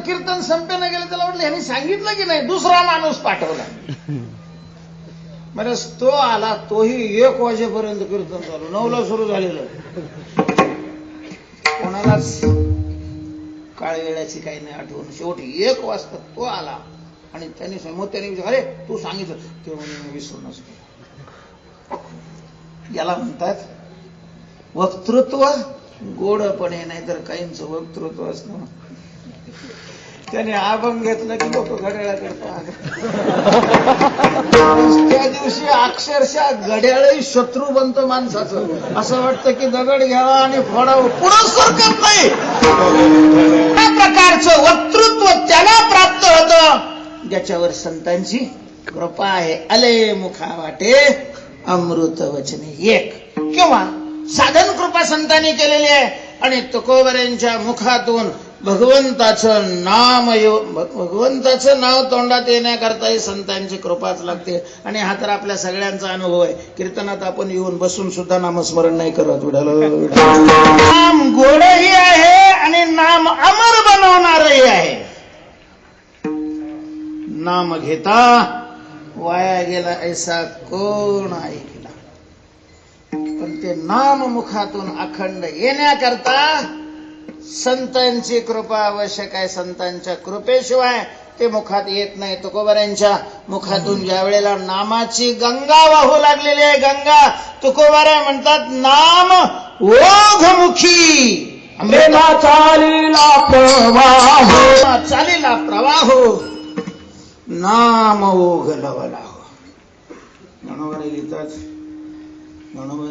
कीर्तन संपेना गेलं. त्याला म्हटलं ह्यांनी सांगितलं की नाही. दुसरा माणूस पाठवला. बरं तो आला. तोही 1 वाजेपर्यंत कीर्तन चालू. 9ला सुरू झालेलं. कोणालाच काळ वेळाची काही नाही आठवण. शेवटी 1 वाजता तो आला आणि त्याने विचार, अरे तू सांगितलं ते म्हणे विसरूनच गेला. याला म्हणतात वक्तृत्व गोडपणे, नाहीतर काहींचं वक्तृत्व असणं. त्याने अभंग घेतलं की लोक घड्याळाकडे पाहत. त्या दिवशी अक्षरशः घड्याळही शत्रू बनतं माणसाचं. असं वाटतं की दगड घ्यावा आणि फोडावं, पुढं सरकत नाही. त्या प्रकारचं वक्तृत्व त्याला प्राप्त होतं ज्याच्यावर संतांची कृपा आहे. आले मुखा वाटे अमृत वचने एक. किंवा साधन कृपा संतांनी केलेली आहे आणि तुकोबऱ्यांच्या मुखातून भगवंताचं नाव तोंडात येण्याकरताही संतांची कृपाच लागते. आणि हा तर आपल्या सगळ्यांचा अनुभव आहे. कीर्तनात आपण येऊन बसून सुद्धा नामस्मरण नाही करत. नाम गोडही आहे आणि नाम अमर बनवणारही आहे. नाम घेता वाया गेला ऐसा कोण ऐकला. पण ते नाम मुखातून अखंड येण्याकरता संतांची कृपा आवश्यक आहे. संतांच्या कृपेशिवाय ते मुखात येत नाही. तुकोबाऱ्यांच्या मुखातून ज्या वेळेला नामाची गंगा वाहू लागलेली आहे, गंगा, तुकोबाऱ्या म्हणतात नाम ओघमुखी चालीला प्रवाह, चालीला प्रवाह नाम ओघलवला. गणोबरे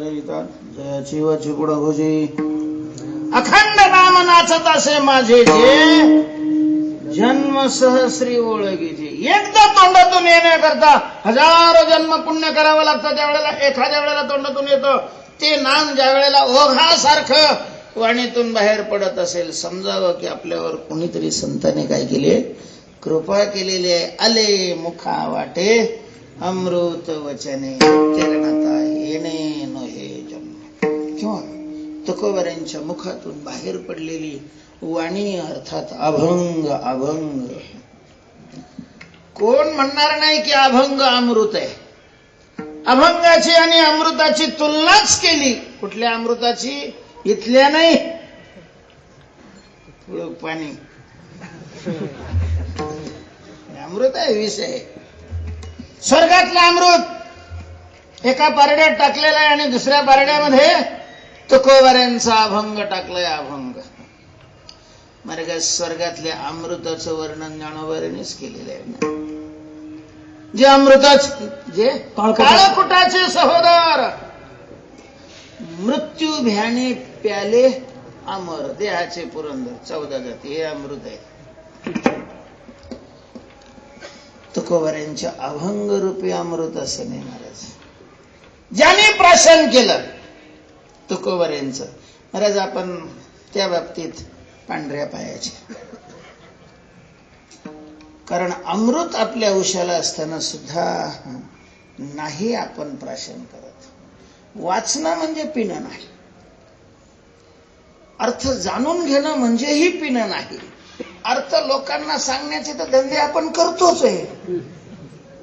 लिहितात जयाची वाची पुढं भोजी अखंड नाम नाचत असे माझे जे जन्म सहस्री ओळखीचे. एकदा तोंडातून येण्याकरता 1000 जन्म पुण्य करावं लागतं. त्यावेळेला एखाद्या वेळेला तोंडातून येतं ते नाम. ज्या वेळेला ओघासारखं वाणीतून बाहेर पडत असेल, समजावं की आपल्यावर कोणीतरी संतांनी काय केले, कृपा केलेली आहे. आले मुखा वाटे अमृत वचने चरणाता येणे नहे जन्म. किंवा तुकोबाऱ्यांच्या मुखातून बाहेर पडलेली वाणी, अर्थात अभंग. अभंग कोण म्हणणार नाही की अभंग अमृत आहे. अभंगाची आणि अमृताची तुलनाच केली. कुठल्या अमृताची? इथल्या नाही. थोडं पाणी अमृत आहे, विष आहे. स्वर्गातलं अमृत एका पारड्यात टाकलेलं आहे आणि दुसऱ्या पारड्यामध्ये तुकोबाऱ्यांचा अभंग टाकलाय. अभंग मार्ग स्वर्गातल्या अमृताचं वर्णन ज्ञानोबाऱ्यांनीच केलेलं आहे. जे अमृताच, जे काळकुटाचे सहोदर मृत्यू भ्याने प्याले अमर देहाचे पुरंदर 14 जाती हे अमृत आहे. तुकोबाऱ्यांच्या अभंग रूपी अमृत असं नाही महाराज. ज्याने प्राशन केलं तुकोबाऱ्यांचं. महाराज आपण त्या बाबतीत पांढऱ्या पायाचे. कारण अमृत आपल्या उशाला असताना सुद्धा नाही आपण प्राशन करत. वाचणं म्हणजे पिणं नाही. अर्थ जाणून घेणं म्हणजेही पिणं नाही. अर्थ लोकांना सांगण्याचे तर धंदे आपण करतोच आहे,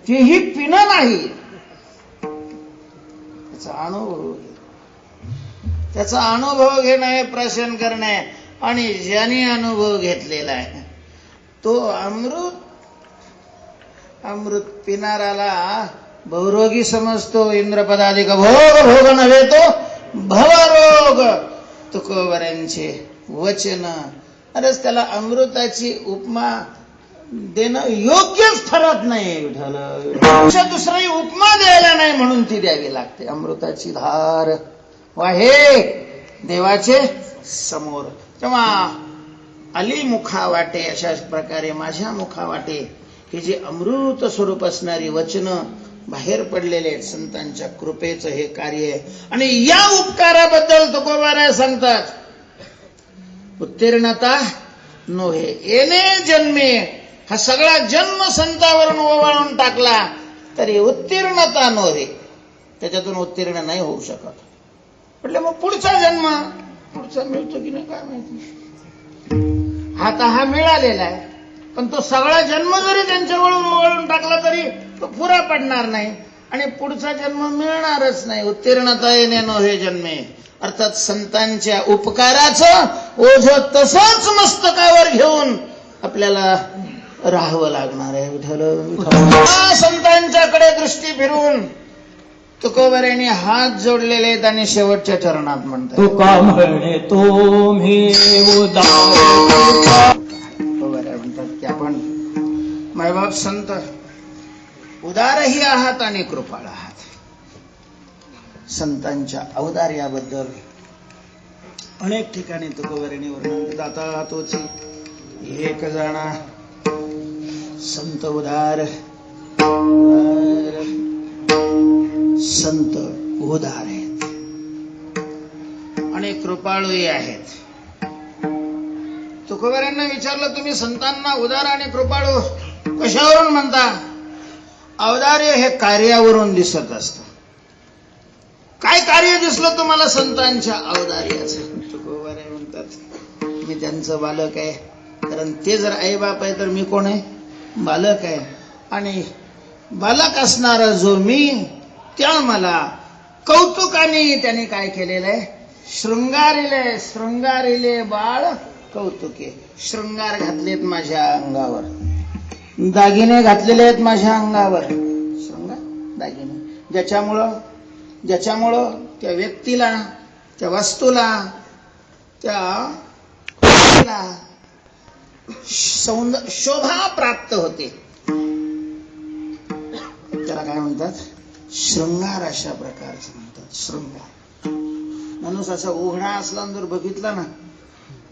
तेही पिणं नाही. त्याचा अनुभव घेणं हे प्राशन करणं आहे. आणि ज्याने अनुभव घेतलेला आहे तो अमृत पिणाराला भवरोगी समजतो. इंद्रपदाधिक भोग भोग नव्हे तो भवरोग. तुकोबाऱ्यांचे वचन अरेच त्याला अमृताची उपमा देणं योग्यच ठरत नाही. दुसरी उपमा द्यायला नाही म्हणून ती द्यावी लागते. अमृताची धार वाहे देवाचे समोर. तेव्हा आली मुखा वाटे, अशाच प्रकारे माझ्या मुखा वाटे हे जे अमृत स्वरूप असणारी वचनं बाहेर पडलेले आहेत, संतांच्या कृपेचं हे कार्य आहे. आणि या उपकाराबद्दल तुकोबाराय सांगतात, उत्तीर्णता नोहे येणे जन्मे. हा सगळा जन्म संतावरून ओवाळून टाकला तरी उत्तीर्णता नोहे, त्याच्यातून उत्तीर्ण नाही होऊ शकत. म्हटलं मग पुढचा जन्म पुढचा मिळतो की नाही काय माहिती. आता हा मिळालेला आहे, पण तो सगळा जन्म जरी त्यांच्यावरून ओवाळून टाकला तरी तो पुरा पडणार नाही आणि पुढचा जन्म मिळणारच नाही. उत्तीर्णता येणे नोहे जन्मे, अर्थात संतांच्या उपकाराचं ओझ तसंच मस्तकावर घेऊन आपल्याला राहावं लागणार आहे. विठ्ठल संतांच्याकडे दृष्टी फिरून तुकोबारायांनी हात जोडलेले आहेत आणि शेवटच्या चरणात म्हणतात, तुका म्हणे तुम्ही उदार. तुकोबाराय म्हणतात की आपण मायबाप संत उदारही आहात आणि कृपाळ आहात. संतांच्या औदार्याबद्दल अनेक ठिकाणी तुकोबारायांनी वर्णन केलं. आता तोच एक जाणा संत उदार, संत उदार आहेत आणि कृपाळूही आहेत. तुकोबारायांना विचारलं, तुम्ही संतांना उदार आणि कृपाळू कशावरून म्हणता? औदार्य हे कार्यावरून दिसत असतं. काय कार्य दिसलं तुम्हाला संतांच्या औदार्याचं? तुकोबाराय म्हणतात, मी त्यांचं बालक आहे, कारण ते जर आई बाप आहे तर मी कोण आहे? बालक आहे. आणि बालक असणारा जो मी, त्या मला कौतुकाने त्याने काय केलेलं आहे? शृंगारिले. शृंगारिले बाळ कौतुके. शृंगार घातलेत माझ्या अंगावर, दागिने घातलेले आहेत माझ्या अंगावर. शृंगार दागिने ज्याच्यामुळं त्या व्यक्तीला, त्या वस्तूला, त्या शोभा प्राप्त होते. त्याला काय म्हणतात? शृंगार. अशा प्रकारचं म्हणतात शृंगार. माणूस असा उघडा असला जर बघितला ना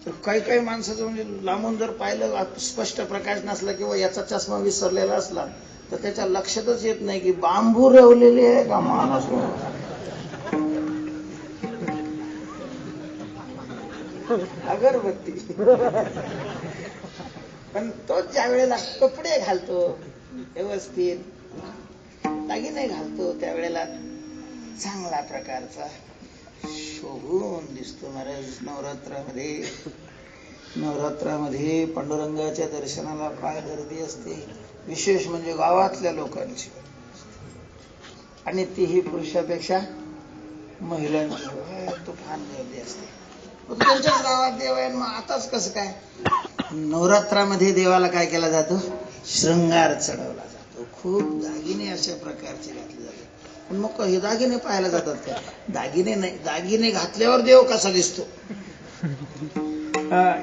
तर काही काही माणसाचं म्हणजे लांबून जर पाहिलं, स्पष्ट प्रकाश नसला किंवा याचा चष्मा विसरलेला असला तर त्याच्या लक्षातच येत नाही की बांबू रवलेली आहे का माणूस. अगरबत्ती. पण तो ज्या वेळेला कपडे घालतो व्यवस्थित, दागिने घालतो, त्यावेळेला चांगला प्रकारचा शोभून दिसतो. महाराज नवरात्रामध्ये पांडुरंगाच्या दर्शनाला फार गर्दी असते, विशेष म्हणजे गावातल्या लोकांची, आणि तीही पुरुषापेक्षा महिलांची तुफान गर्दी असते. त्यांच्याच गावात देव आहे, मग आताच कसं काय? नवरात्रामध्ये देवाला काय केला जातो? शृंगार चढवला जातो. खूप दागिने अशा प्रकारचे घातले जातात. पण मग हे दागिने पाहायला जातात का? दागिने नाही, दागिने घातल्यावर देव कसा दिसतो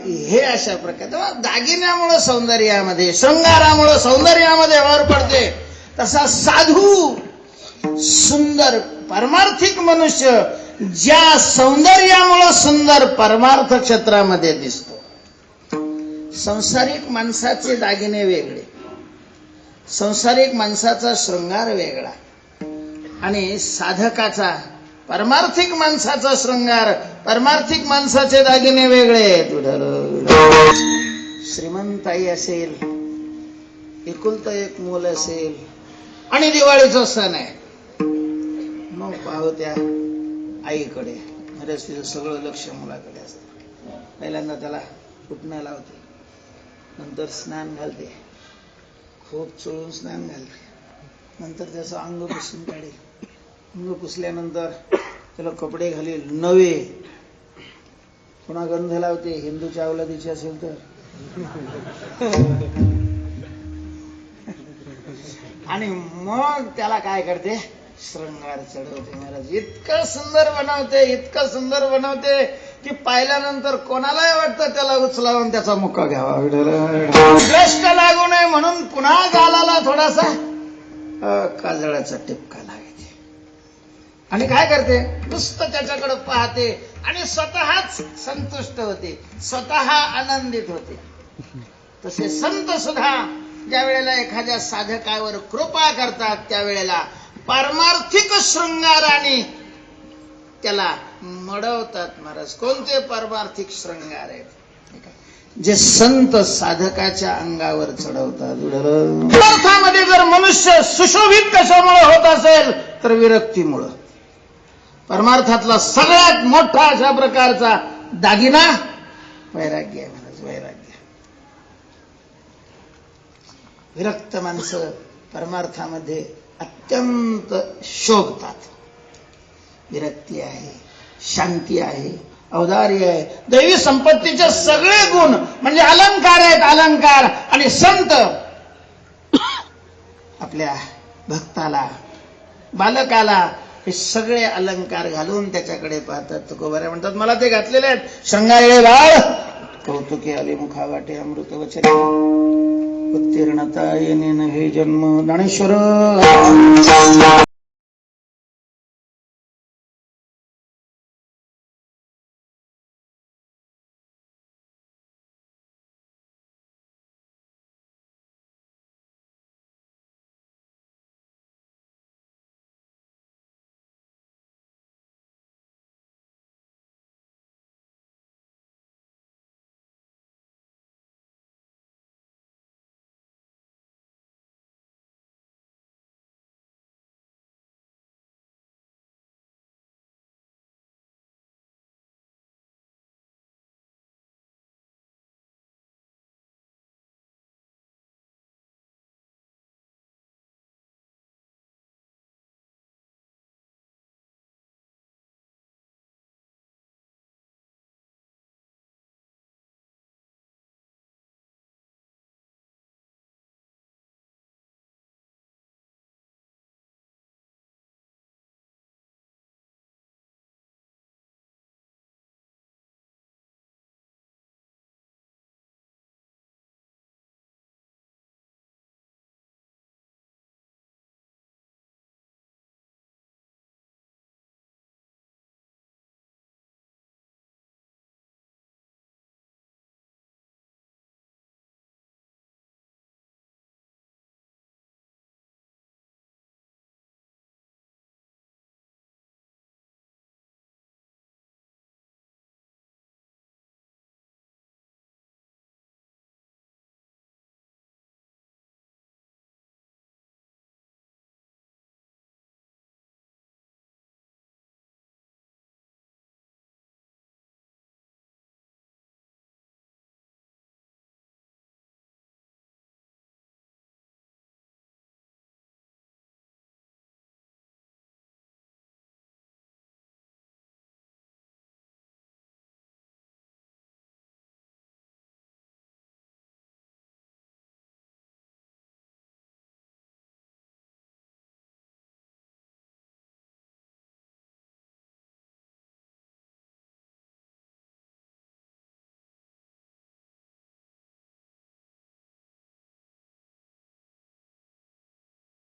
हे अशा प्रकारे. दागिन्यामुळं सौंदर्यामध्ये, शृंगारामुळं सौंदर्यामध्ये भर पडते. तसा साधू सुंदर पारमार्थिक मनुष्य ज्या सौंदर्यामुळं सुंदर परमार्थ क्षेत्रामध्ये दिसतो. संसारिक माणसाचे दागिने वेगळे, संसारिक माणसाचा शृंगार वेगळा, आणि साधकाचा, परमार्थिक माणसाचा शृंगार, परमार्थिक माणसाचे दागिने वेगळे आहेत. श्रीमंताई असेल, एकुलतं एक मूल असेल आणि दिवाळीचा सण आहे, मग पाहू त्या आईकडे म्हणजे सगळं लक्ष मुलाकडे असतं. पहिल्यांदा त्याला उठणं लावते, नंतर स्नान घालते, खूप चोळून स्नान घालते, नंतर त्याचं अंग पुसून काढेल, अंग पुसल्यानंतर त्याला कपडे घालेल नवे, पुन्हा गंध लावते, हिंदूच्या अवलादीची असेल तर, आणि मग त्याला काय करते? शृंगार चढवते. महाराज इतकं सुंदर बनवते, इतकं सुंदर बनवते की पाहिल्यानंतर कोणालाही वाटतं त्याला उचलावून त्याचा मुक्का घ्यावा. दृष्ट लागू नये म्हणून पुन्हा गालाला थोडासा काजळाचा टिपका लावायचे आणि काय करते? नुसतं त्याच्याकडे पाहते आणि स्वतःच संतुष्ट होते, स्वतः आनंदित होते. तसे संत सुद्धा ज्या वेळेला एखाद्या साधकावर कृपा करतात त्यावेळेला पारमार्थिक शृंगाराने त्याला मडवतात. महाराज कोणते पारमार्थिक शृंगार आहेत? जे संत साधकाच्या अंगावर चढवतात. अर्थामध्ये जर मनुष्य सुशोभित कशामुळे होत असेल तर विरक्तीमुळं. परमार्थातला सगळ्यात मोठा अशा प्रकारचा दागिना वैराग्य आहे. महाराज वैराग्य. विरक्त माणसं परमार्थामध्ये अत्यंत शोभतात. विरक्ती आहे, शांती आहे, औदार्य आहे, दैवी संपत्तीचे सगळे गुण म्हणजे अलंकार आहेत. अलंकार. आणि संत आपल्या भक्ताला, बालकाला हे सगळे अलंकार घालून त्याच्याकडे पाहतात. तुकोबाऱ्या म्हणतात मला ते घातलेले आहेत. श्रंगाळे बाळ कौतुके आले मुखावाटे अमृत वचन उत्तीर्णता येणे नव्हे जन्म. ज्ञानेश्वर